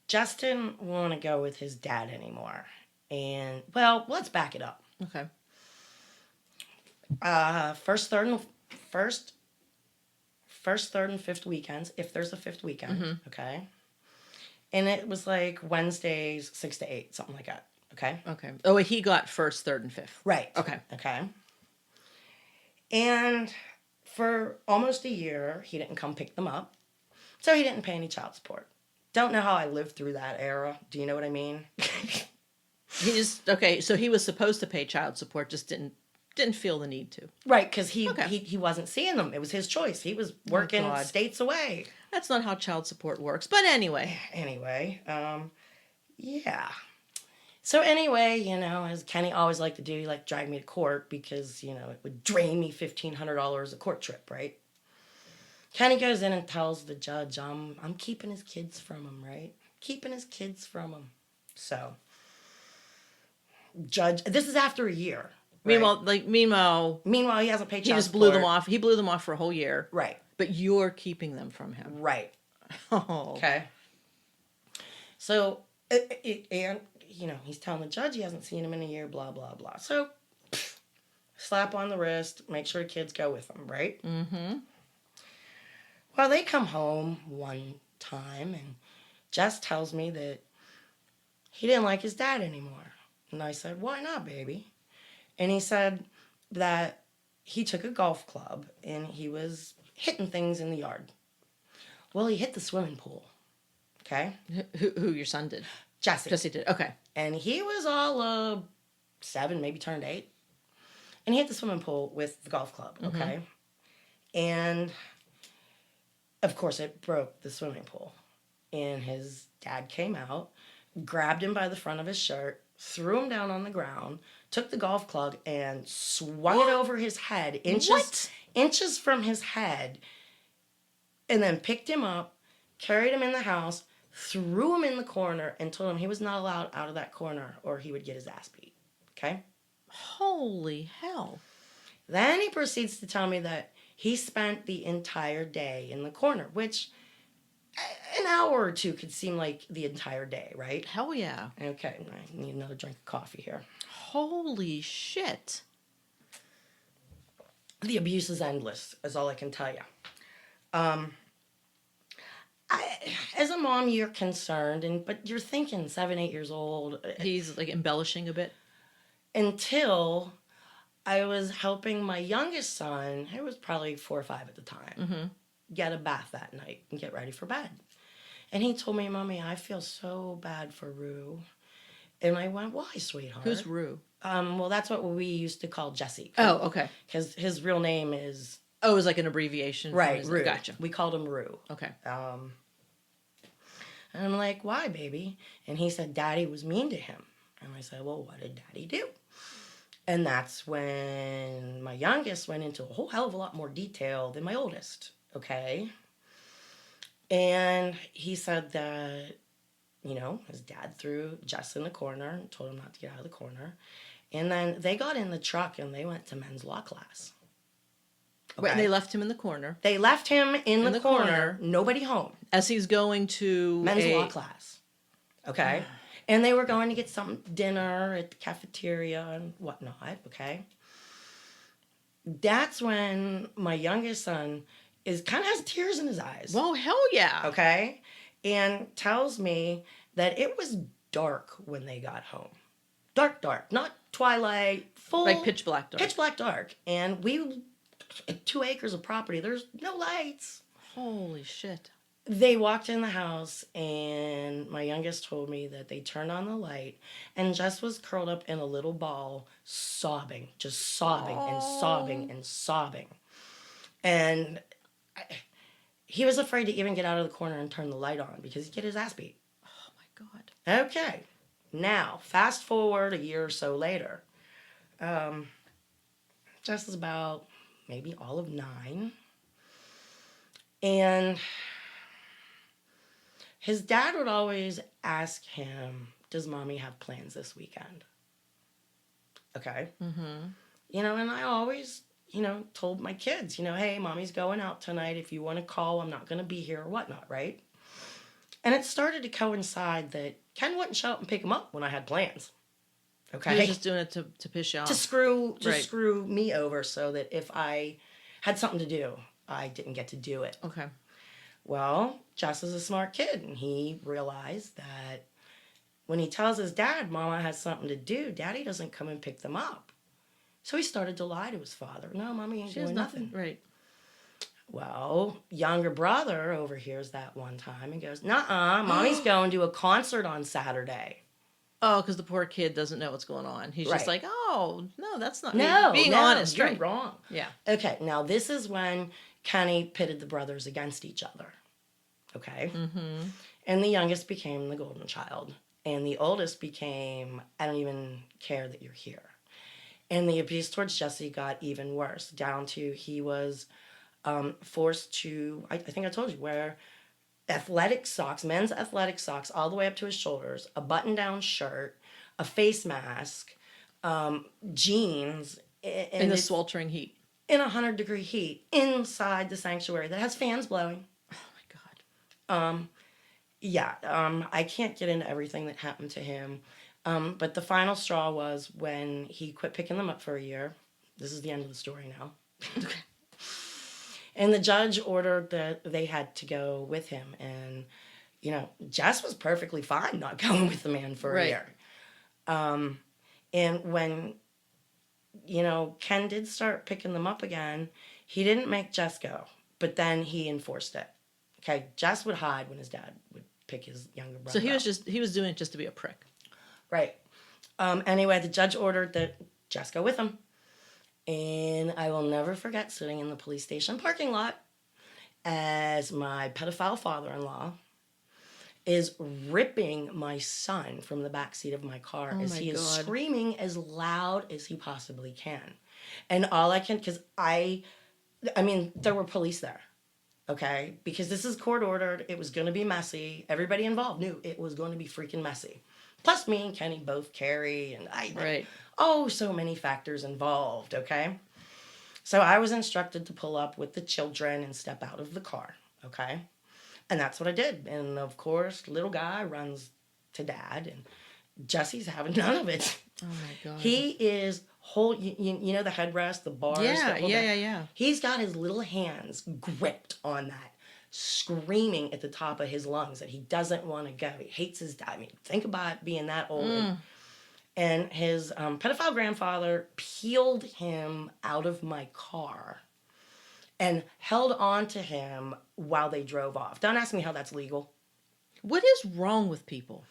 Justin didn't want to go with his dad anymore. And, well, let's back it up. Okay. First, third, and fifth weekends, if there's a fifth weekend, okay? And it was like Wednesdays, 6 to 8, something like that, okay? Okay. Oh, he got first, third, and fifth. Right. Okay. Okay. And for almost a year, he didn't come pick them up. So he didn't pay any child support. Don't know how I lived through that era. Do you know what I mean? Okay, so he was supposed to pay child support, just didn't feel the need to. Right, because he wasn't seeing them. It was his choice. He was working states away. That's not how child support works. But anyway. Yeah. So anyway, as Kenny always liked to do, he liked to drag me to court because, it would drain me $1,500 a court trip, right? Kenny goes in and tells the judge, I'm keeping his kids from him, right? Keeping his kids from him. So, judge, this is after a year. Right? Meanwhile, he hasn't paid child support. He just blew them off. He blew them off for a whole year. Right. But you're keeping them from him. Right. Oh. Okay. So, and, he's telling the judge he hasn't seen him in a year, blah, blah, blah. So, slap on the wrist, make sure the kids go with him, right? Mm-hmm. Well, they come home one time, and Jess tells me that he didn't like his dad anymore. And I said, why not, baby? And he said that he took a golf club, and he was hitting things in the yard. Well, he hit the swimming pool, okay? Who your son did? Jesse. Jesse did, okay. And he was all 7, maybe turned 8. And he hit the swimming pool with the golf club, okay? Mm-hmm. And, of course, it broke the swimming pool. And his dad came out, grabbed him by the front of his shirt, threw him down on the ground, took the golf club, and swung it over his head, inches from his head, and then picked him up, carried him in the house, threw him in the corner, and told him he was not allowed out of that corner or he would get his ass beat. Okay? Holy hell. Then he proceeds to tell me that he spent the entire day in the corner, which an hour or two could seem like the entire day, right? Hell yeah. Okay, I need another drink of coffee here. Holy shit. The abuse is endless, is all I can tell you. As a mom, you're concerned, but you're thinking 7, 8 years old. He's like embellishing a bit. Until I was helping my youngest son, who was probably 4 or 5 at the time, get a bath that night and get ready for bed. And he told me, Mommy, I feel so bad for Rue. And I went, why, sweetheart? Who's Rue? Well, that's what we used to call Jesse. Oh, okay. Because his real name is... Oh, it was like an abbreviation? Right, Rue. Gotcha. We called him Rue. Okay. And I'm like, why, baby? And he said, Daddy was mean to him. And I said, well, what did Daddy do? And that's when my youngest went into a whole hell of a lot more detail than my oldest, okay? And he said that, his dad threw Jess in the corner and told him not to get out of the corner. And then they got in the truck and they went to men's law class. Okay. Wait, and they left him in the corner? They left him in the corner, nobody home. As he's going to men's law class, okay? And they were going to get some dinner at the cafeteria and whatnot, okay? That's when my youngest son kind of has tears in his eyes. Well, hell yeah. Okay? And tells me that it was dark when they got home. Dark, not twilight, full... Like pitch black dark. Pitch black dark. And 2 acres of property, there's no lights. Holy shit. They walked in the house, and my youngest told me that they turned on the light, and Jess was curled up in a little ball, sobbing, just sobbing and sobbing and sobbing. And he was afraid to even get out of the corner and turn the light on because he'd get his ass beat. Oh, my God. Okay. Now, fast forward a year or so later. Jess is about maybe all of 9. And... his dad would always ask him, does mommy have plans this weekend? Okay. Mm-hmm. And I always, told my kids, hey, mommy's going out tonight. If you want to call, I'm not going to be here or whatnot, right? And it started to coincide that Ken wouldn't show up and pick him up when I had plans. Okay. He was just doing it to piss you off. To screw me over so that if I had something to do, I didn't get to do it. Okay. Well, Jess is a smart kid, and he realized that when he tells his dad Mama has something to do, Daddy doesn't come and pick them up. So he started to lie to his father. No, Mommy ain't doing nothing. Right. Well, younger brother overhears that one time and goes, nuh-uh, Mommy's going to a concert on Saturday. Oh, because the poor kid doesn't know what's going on. He's just like, oh, no, that's not being honest. You're right. wrong. Yeah. Okay, now this is when Kenny pitted the brothers against each other. Okay? Mm-hmm. And the youngest became the golden child. And the oldest became, I don't even care that you're here. And the abuse towards Jesse got even worse, down to he was forced to, I think I told you, wear athletic socks, men's athletic socks, all the way up to his shoulders, a button-down shirt, a face mask, jeans. In the sweltering heat. In 100-degree heat, inside the sanctuary that has fans blowing. Oh, my God. Yeah, I can't get into everything that happened to him. But the final straw was when he quit picking them up for a year. This is the end of the story now. And the judge ordered that they had to go with him. And, Jess was perfectly fine not going with the man for a year. And when, Ken did start picking them up again, he didn't make Jess go. But then he enforced it. Okay, Jess would hide when his dad would pick his younger brother So he was doing it just to be a prick. Right. Anyway, the judge ordered that Jess go with him. And I will never forget sitting in the police station parking lot as my pedophile father-in-law is ripping my son from the backseat of my car as he is screaming as loud as he possibly can. And all I can, because there were police there. Okay? Because this is court ordered. It was going to be messy. Everybody involved knew it was going to be freaking messy. Plus me and Kenny both carry, and so many factors involved, okay? So I was instructed to pull up with the children and step out of the car, okay? And that's what I did. And of course, little guy runs to dad, and Jesse's having none of it. Oh my God. He is you know the headrest, the bars? Yeah. He's got his little hands gripped on that, screaming at the top of his lungs that he doesn't want to go. He hates his dad. I mean, think about being that old. And his pedophile grandfather peeled him out of my car and held on to him while they drove off. Don't ask me how that's legal. What is wrong with people?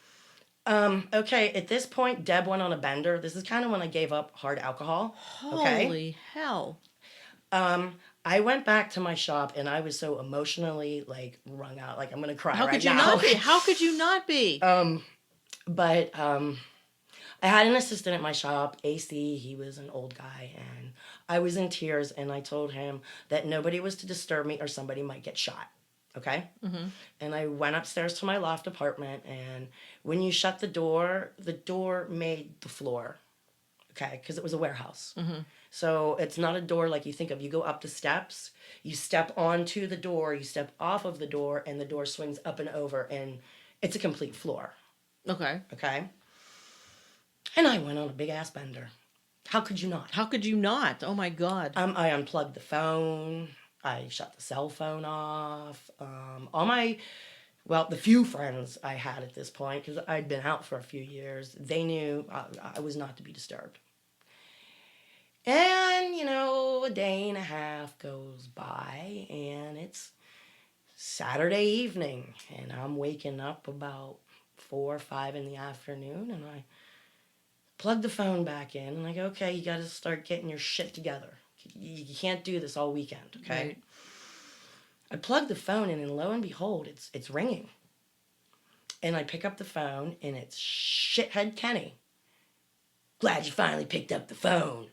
Okay, at this point, Deb went on a bender. This is kind of when I gave up hard alcohol. Holy hell. I went back to my shop and I was so emotionally wrung out. I'm going to cry right now. How could you not be? How could you not be? But I had an assistant at my shop, AC. He was an old guy, and I was in tears, and I told him that nobody was to disturb me or somebody might get shot. Okay? Mm-hmm. And I went upstairs to my loft apartment, and when you shut the door made the floor. Okay? Because it was a warehouse. Mm-hmm. So it's not a door like you think of. You go up the steps, you step onto the door, you step off of the door, and the door swings up and over, and it's a complete floor. Okay. Okay? And I went on a big-ass bender. How could you not? How could you not? Oh, my God. I unplugged the phone. I shut the cell phone off. The few friends I had at this point, because I'd been out for a few years, they knew I was not to be disturbed. And, a day and a half goes by, and it's Saturday evening, and I'm waking up about 4 or 5 in the afternoon, and I plug the phone back in, and I go, okay, you got to start getting your shit together. You can't do this all weekend, okay? Right. I plug the phone in, and lo and behold, it's ringing. And I pick up the phone, and it's shithead Kenny. Glad you finally picked up the phone.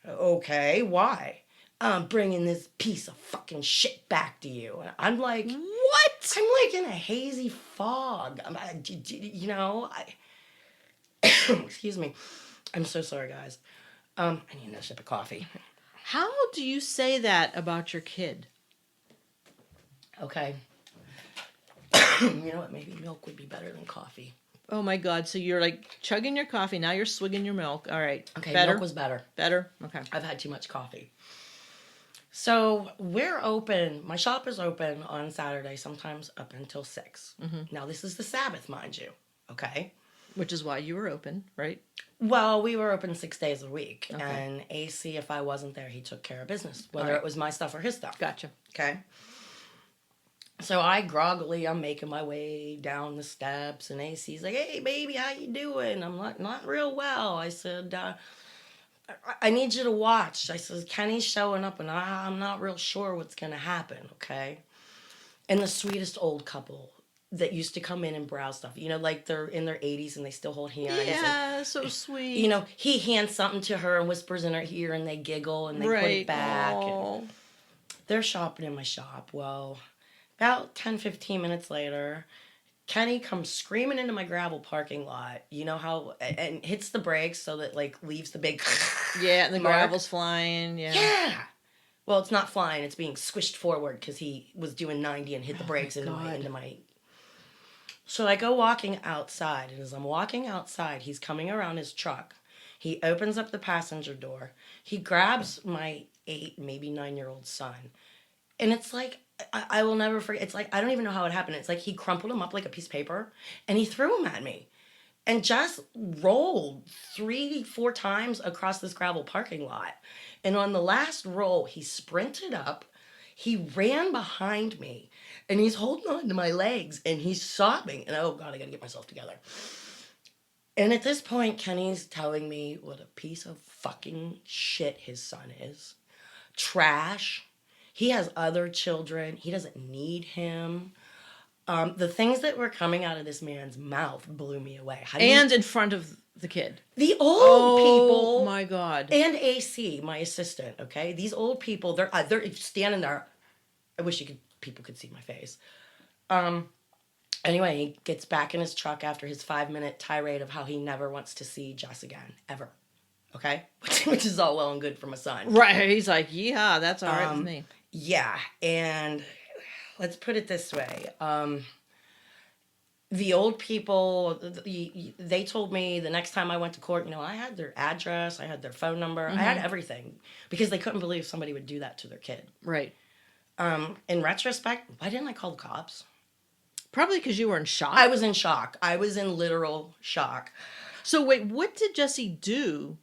Okay, why? I'm bringing this piece of fucking shit back to you. And I'm like, what? I'm like in a hazy fog. Excuse me. I'm so sorry, guys. I need another sip of coffee. How do you say that about your kid? Okay. You know what? Maybe milk would be better than coffee. Oh my God. So you're like chugging your coffee. Now you're swigging your milk. All right. Okay, better? Milk was better. Better? Okay. I've had too much coffee. So we're open. My shop is open on Saturday, sometimes up until 6. Mm-hmm. Now, this is the Sabbath, mind you. Okay? Which is why you were open, right? Well, we were open 6 days a week. Okay. And AC, if I wasn't there, he took care of business, whether it was my stuff or his stuff. Gotcha. Okay? So I'm making my way down the steps, and AC's like, "Hey, baby, how you doing?" I'm like, "Not real well." I said, I need you to watch. I said, "Kenny's showing up, and I'm not real sure what's going to happen, okay?" And the sweetest old couple that used to come in and browse stuff, like they're in their 80s and they still hold hands. Yeah, so sweet. He hands something to her and whispers in her ear, and they giggle, and they put it back. And they're shopping in my shop. Well, about 10, 15 minutes later, Kenny comes screaming into my gravel parking lot. You know how, and hits the brakes so that, leaves the big yeah, and the mark. gravel's flying. Yeah. Well, it's not flying. It's being squished forward because he was doing 90 and hit the brakes into my... So I go walking outside, and as I'm walking outside, he's coming around his truck. He opens up the passenger door. He grabs my 8, maybe 9-year-old son. And it's like, I will never forget. It's like, I don't even know how it happened. It's like he crumpled him up like a piece of paper, and he threw him at me. And just rolled 3-4 times across this gravel parking lot. And on the last roll, he sprinted up. He ran behind me. And he's holding on to my legs. And he's sobbing. And oh, God, I got to get myself together. And at this point, Kenny's telling me what a piece of fucking shit his son is. Trash. He has other children. He doesn't need him. The things that were coming out of this man's mouth blew me away. And in front of the kid. The old people. Oh, my God. And AC, my assistant, okay? These old people, they're standing there. I wish people could see my face. Anyway, he gets back in his truck after his 5-minute tirade of how he never wants to see Jess again, ever. Okay? Which is all well and good for my son. Right. He's like, yeah, that's all right with me. Yeah, and let's put it this way. The old people, they told me the next time I went to court, I had their address, I had their phone number, I had everything, because they couldn't believe somebody would do that to their kid. Right. In retrospect, why didn't I call the cops? Probably because you were in shock. I was in shock. I was in literal shock. So wait, what did Jesse do?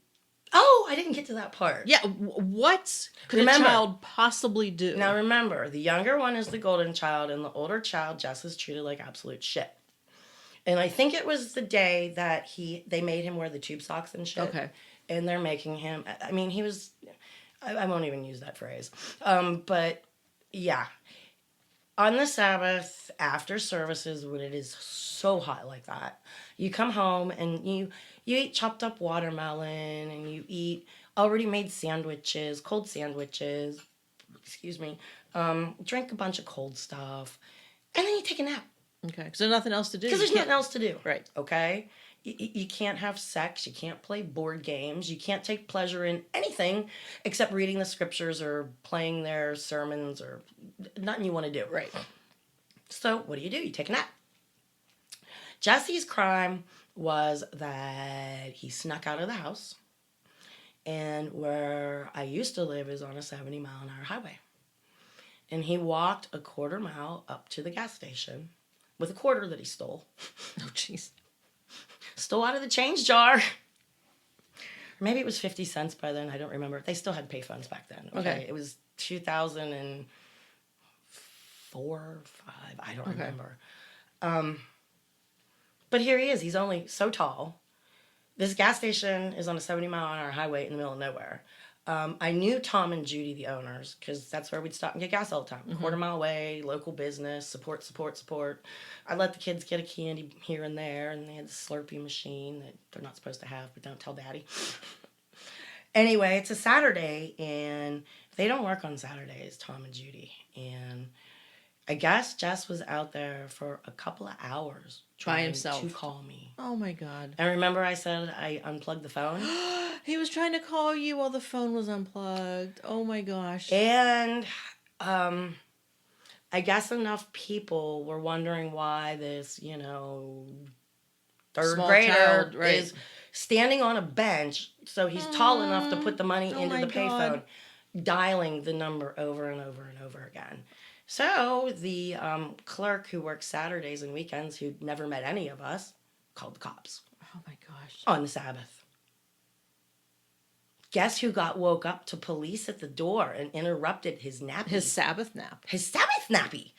Oh, I didn't get to that part. Yeah, what could a child possibly do? Now remember, the younger one is the golden child, and the older child, Jess, is treated like absolute shit. And I think it was the day that they made him wear the tube socks and shit. Okay. And they're making him, he was, I won't even use that phrase. But yeah. On the Sabbath, after services, when it is so hot like that, you come home and you eat chopped up watermelon, and you eat already made sandwiches, cold sandwiches, drink a bunch of cold stuff, and then you take a nap. Okay, because there's nothing else to do. Because there's nothing else to do. Right. Okay? You can't have sex. You can't play board games. You can't take pleasure in anything except reading the scriptures or playing their sermons or nothing you want to do. Right. So what do? You take a nap. Jesse's crime was that he snuck out of the house. And where I used to live is on a 70-mile-an-hour highway. And he walked a quarter mile up to the gas station with a quarter that he stole. Oh, jeez. Stole out of the change jar. Or maybe it was 50 cents by then. I don't remember. They still had payphones back then. Okay. It was 2004 or 5. I don't remember. But here he is. He's only so tall. This gas station is on a 70-mile-an-hour highway in the middle of nowhere. I knew Tom and Judy, the owners, because that's where we'd stop and get gas all the time. Mm-hmm. Quarter mile away, local business, support. I let the kids get a candy here and there, and they had the Slurpee machine that they're not supposed to have, but don't tell Daddy. Anyway, it's a Saturday, and they don't work on Saturdays, Tom and Judy. And I guess Jess was out there for a couple of hours by trying himself to call me. Oh my God. And remember I said I unplugged the phone? He was trying to call you while the phone was unplugged. Oh my gosh. And I guess enough people were wondering why this, third Small grader child, right. is standing on a bench, so he's tall enough to put the money into the payphone, dialing the number over and over and over again. So the clerk who works Saturdays and weekends, who never met any of us, called the cops. Oh my gosh. On the Sabbath. Guess who got woke up to police at the door and interrupted his nappy? His Sabbath nap. His Sabbath nappy.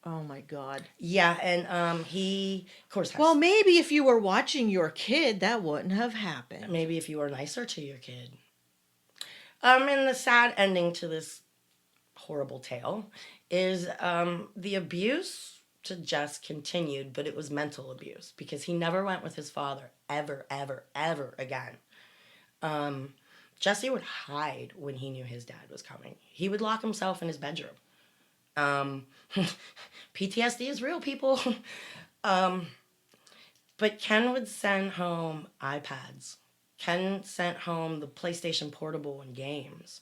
Oh my God. Yeah, and he, of course, well, maybe if you were watching your kid, that wouldn't have happened. Maybe if you were nicer to your kid. And the sad ending to this horrible tale is the abuse to Jess continued, but it was mental abuse because he never went with his father ever, ever, ever again. Jesse would hide when he knew his dad was coming. He would lock himself in his bedroom. PTSD is real, people. But Ken would send home iPads. Ken sent home the PlayStation Portable and games.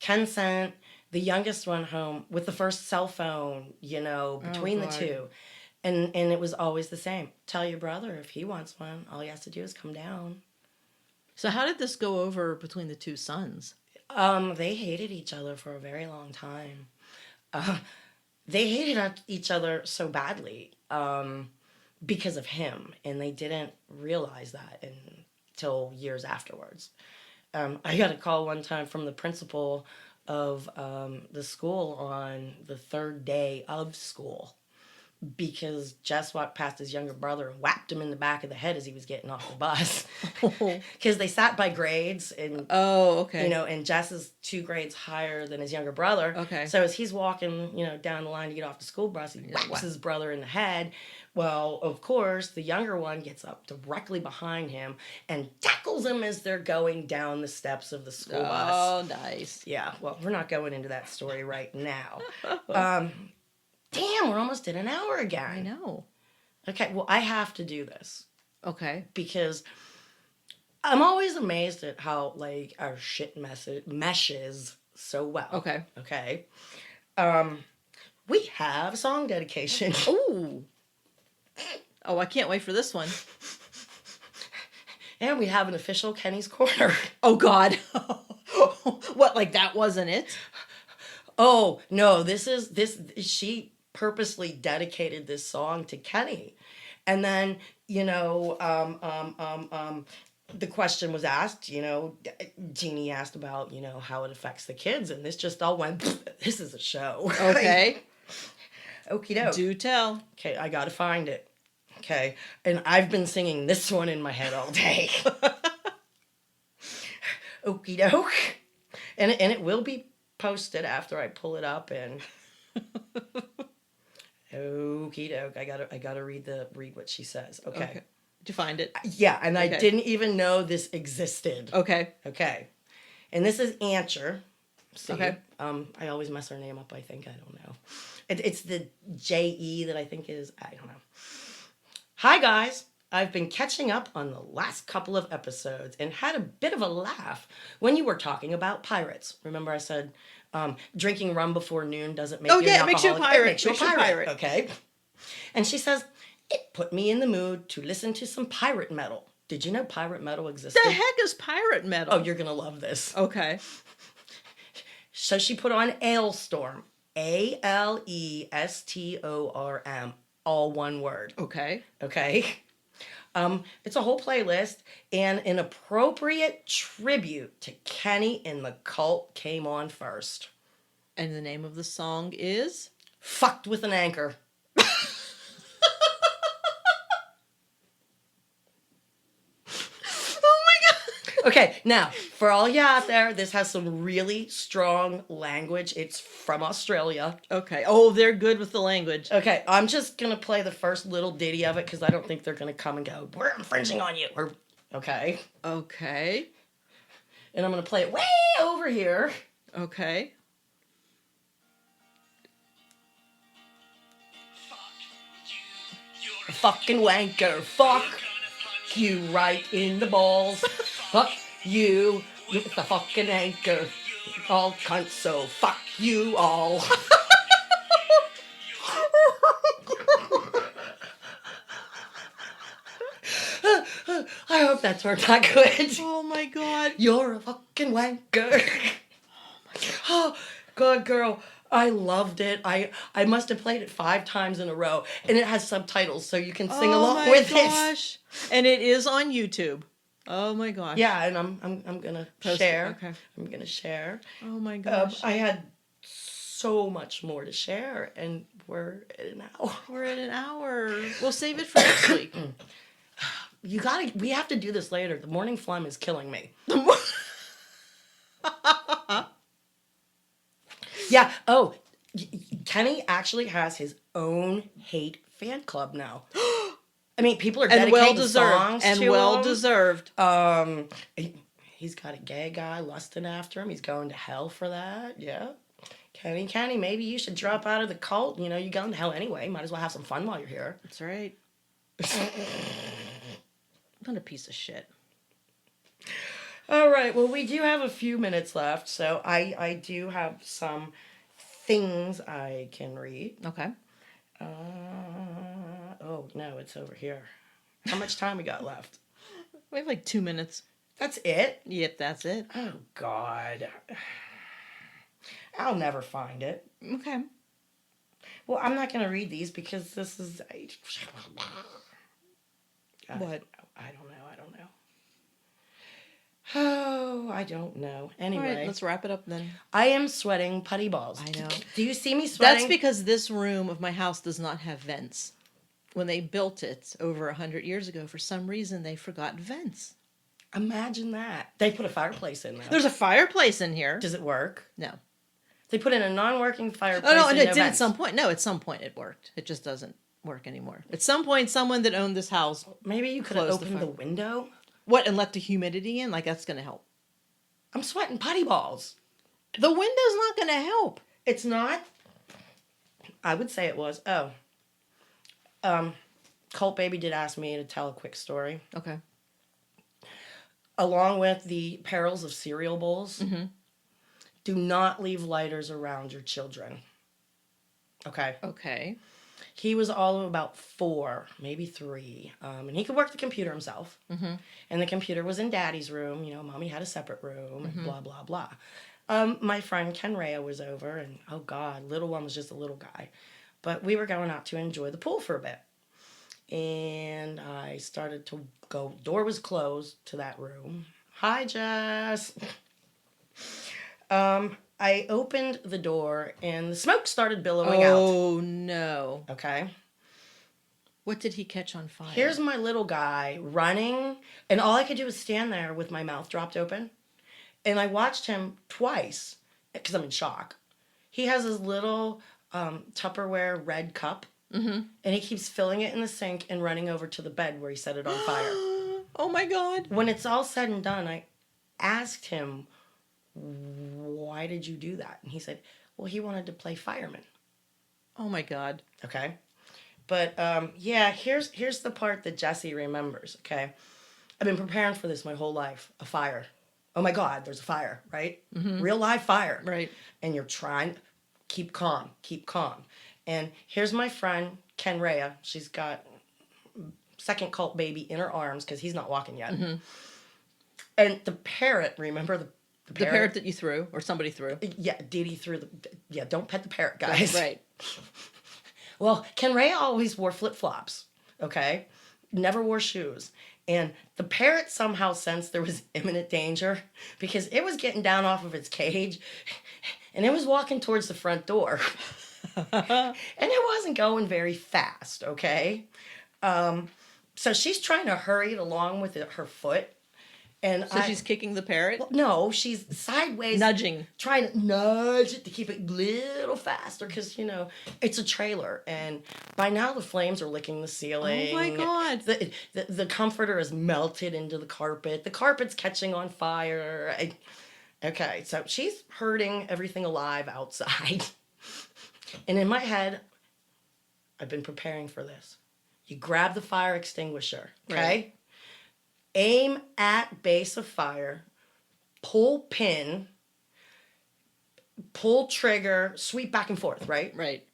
Ken sent the youngest one home with the first cell phone, between the two. And it was always the same. Tell your brother if he wants one, all he has to do is come down. So how did this go over between the two sons? They hated each other for a very long time. They hated each other so badly because of him, and they didn't realize that until years afterwards. I got a call one time from the principal of the school on the third day of school because Jess walked past his younger brother and whacked him in the back of the head as he was getting off the bus. Because they sat by grades, and and Jess is 2 grades higher than his younger brother. Okay. So as he's walking, down the line to get off the school bus, he whacks his brother in the head. Well, of course, the younger one gets up directly behind him and tackles him as they're going down the steps of the school bus. Oh, nice. Yeah, well, we're not going into that story right now. Damn, we're almost at an hour again. I know. Okay, well, I have to do this. Okay. Because I'm always amazed at how, our shit meshes so well. Okay. Okay. We have a song dedication. Ooh. Oh, I can't wait for this one. And we have an official Kenny's Corner. Oh, God. What, that wasn't it? Oh, no, she purposely dedicated this song to Kenny. And then, the question was asked, Jeannie asked about, how it affects the kids. And this just all went, this is a show. Okay. Okie doke. Do tell. Okay, I gotta find it. Okay, and I've been singing this one in my head all day. Okie doke. And it will be posted after I pull it up and okie doke. I gotta read what she says. Okay. Did you find it? Yeah, and I didn't even know this existed. Okay. Okay. And this is Answer. See, okay. I always mess her name up, I think. I don't know. It's the J-E that I think is, I don't know. Hi, guys. I've been catching up on the last couple of episodes and had a bit of a laugh when you were talking about pirates. Remember I said drinking rum before noon doesn't make you an alcoholic. It makes you a pirate. It makes you a pirate. Okay. And she says, it put me in the mood to listen to some pirate metal. Did you know pirate metal existed? The heck is pirate metal? Oh, you're going to love this. Okay. So she put on Alestorm. Alestorm. All one word. Okay. Okay. It's a whole playlist, and an appropriate tribute to Kenny and the Cult came on first. And the name of the song is? Fucked with an Anchor. Okay, now, for all you out there, this has some really strong language. It's from Australia. Okay. Oh, they're good with the language. Okay, I'm just going to play the first little ditty of it because I don't think they're going to come and go, we're infringing on you. Okay. Okay. And I'm going to play it way over here. Okay. fucking wanker. Fuck you right in the balls. Fuck you. You're the fucking anchor. All cunts, so fuck you all. I hope that turned out good. Oh my God. You're a fucking wanker. Oh, God, girl. I loved it. I must have played it 5 times in a row, and it has subtitles, so you can sing along with it. And it is on YouTube. Oh my gosh. Yeah, and I'm gonna share. Okay. I'm gonna share. Oh my gosh. I had so much more to share, and we're at an hour. We're at an hour. We'll save it for next week. We have to do this later. The morning phlegm is killing me. Yeah. Oh, Kenny actually has his own hate fan club now. I mean, people are dedicating songs to him. And well deserved. He's got a gay guy lusting after him. He's going to hell for that. Yeah. Kenny, maybe you should drop out of the cult. You know, you're going to hell anyway. Might as well have some fun while you're here. That's right. What a piece of shit. All right. Well, we do have a few minutes left, so I do have some things I can read. Okay. Oh, no, it's over here. How much time we got left? We have like 2 minutes. That's it? Yep, that's it. Oh, God. I'll never find it. Okay. Well, I'm not going to read these because this is... What? I don't know. Oh, I don't know. Anyway. All right, let's wrap it up then. I am sweating putty balls. I know. Do you see me sweating? That's because this room of my house does not have vents. When they built it over 100 years ago, for some reason, they forgot vents. Imagine that. They put a fireplace in there. There's a fireplace in here. Does it work? No. They put in a non-working fireplace. Oh, no, and it no did at vents. some point. No, at some point it worked. It just doesn't work anymore. At some point, someone that owned this house... Maybe you could have opened the window? What, and let the humidity in? Like, that's going to help. I'm sweating putty balls. The window's not going to help. It's not? I would say it was. Oh. Colt Baby did ask me to tell a quick story. Okay. Along with the perils of cereal bowls, do not leave lighters around your children. Okay? Okay. He was all of about 4, maybe 3. And he could work the computer himself. Mm-hmm. And the computer was in Daddy's room. You know, Mommy had a separate room, and blah, blah, blah. My friend Ken Rea was over, and oh, God, little one was just a little guy. But we were going out to enjoy the pool for a bit. And I started to go, door was closed to that room. Hi, Jess. I opened the door, and the smoke started billowing out. Oh, no. Okay. What did he catch on fire? Here's my little guy running, and all I could do was stand there with my mouth dropped open. And I watched him twice, because I'm in shock. He has his little Tupperware red cup, and he keeps filling it in the sink and running over to the bed where he set it on fire. Oh, my God. When it's all said and done, I asked him, why did you do that? And he said, well, he wanted to play fireman. Oh, my God. Okay. But, yeah, here's the part that Jesse remembers, okay? I've been preparing for this my whole life. A fire. Oh, my God, there's a fire, right? Mm-hmm. Real live fire. Right. And you're trying, keep calm. And here's my friend, Ken Rea. She's got second Colt Baby in her arms because he's not walking yet. Mm-hmm. And the parrot, remember the parrot? The parrot that you threw, or somebody threw. Yeah, Dee Dee threw yeah, don't pet the parrot, guys. Right. Well, Ken Rea always wore flip-flops, okay? Never wore shoes. And the parrot somehow sensed there was imminent danger because it was getting down off of its cage and it was walking towards the front door. And it wasn't going very fast, okay? So she's trying to hurry it along with her foot. And so she's kicking the parrot? Well, no, she's sideways. Nudging. Trying to nudge it to keep it a little faster because, you know, it's a trailer. And by now the flames are licking the ceiling. Oh, my God. The comforter is melted into the carpet. The carpet's catching on fire. Okay, so she's hurting everything alive outside. And in my head, I've been preparing for this. You grab the fire extinguisher, okay? Right. Aim at base of fire, pull pin, pull trigger, sweep back and forth, right? Right.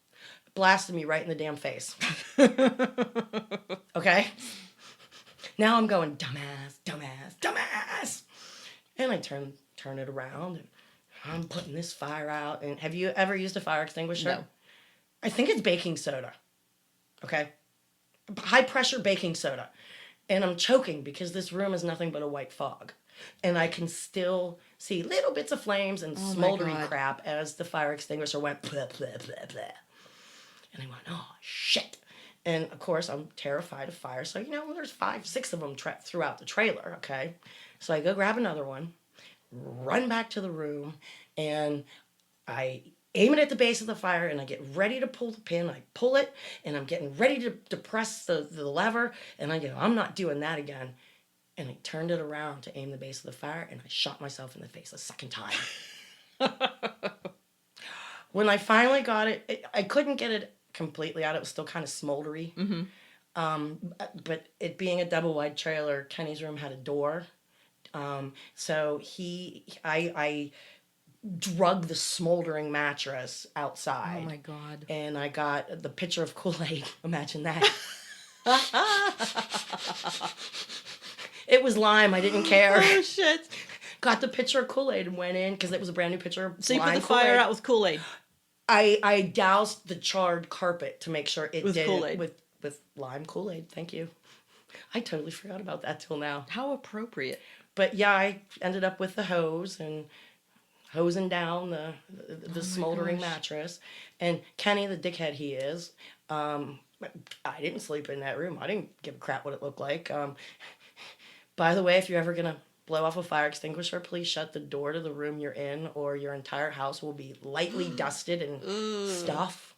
Blasted me right in the damn face. Okay? Now I'm going, dumbass, dumbass, dumbass. And I turn it around, and I'm putting this fire out. And have you ever used a fire extinguisher? No. I think it's baking soda. Okay? High pressure baking soda. And I'm choking because this room is nothing but a white fog. And I can still see little bits of flames and smoldery crap as the fire extinguisher went blah, blah, blah, blah. And I went, oh, shit. And, of course, I'm terrified of fire. So, there's 5, 6 of them throughout the trailer, okay? So I go grab another one, run back to the room, and I aim it at the base of the fire, and I get ready to pull the pin. I pull it, and I'm getting ready to press the lever, and I go, I'm not doing that again. And I turned it around to aim the base of the fire, and I shot myself in the face a second time. When I finally got it, I couldn't get it completely out. It was still kind of smoldery. Mm-hmm. But it being a double wide trailer, Kenny's room had a door. So I drug the smoldering mattress outside. Oh my God. And I got the pitcher of Kool-Aid. Imagine that. It was lime. I didn't care. Oh, shit. Got the pitcher of Kool-Aid and went in because it was a brand new pitcher. So you put the fire out with Kool-Aid? I doused the charred carpet to make sure it with did Kool-Aid. With lime Kool-Aid. Thank you. I totally forgot about that till now. How appropriate. But yeah, I ended up with the hose and hosing down the smoldering mattress. And Kenny, the dickhead he is, I didn't sleep in that room. I didn't give a crap what it looked like. By the way, if you're ever going to blow off a fire extinguisher, please shut the door to the room you're in, or your entire house will be lightly dusted and stuff.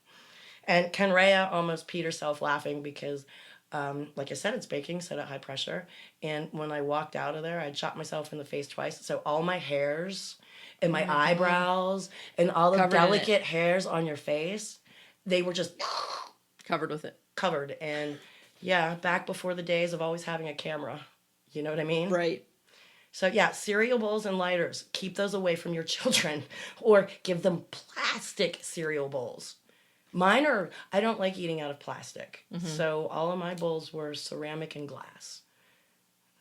And Kenrea almost peed herself laughing because, like I said, it's baking soda at high pressure. And when I walked out of there, I'd shot myself in the face twice. So all my hairs and my eyebrows and all the delicate hairs on your face, they were just covered with it. Covered. And yeah, back before the days of always having a camera. You know what I mean? Right. So yeah, cereal bowls and lighters, keep those away from your children, or give them plastic cereal bowls. Mine are, I don't like eating out of plastic. Mm-hmm. So all of my bowls were ceramic and glass.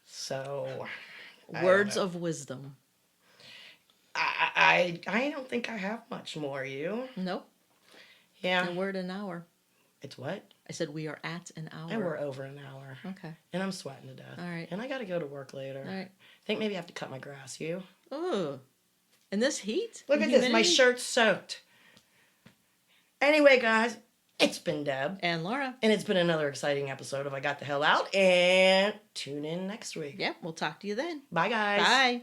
So. Words of wisdom. I don't think I have much more, you? Nope. Yeah. And we're at an hour. It's what? I said we are at an hour. And we're over an hour. Okay. And I'm sweating to death. All right. And I got to go to work later. All right. I think maybe I have to cut my grass. You? Oh. In this heat? Look at this. My shirt's soaked. Anyway, guys, it's been Deb. And Laura. And it's been another exciting episode of I Got the Hell Out. And tune in next week. Yep. We'll talk to you then. Bye, guys. Bye.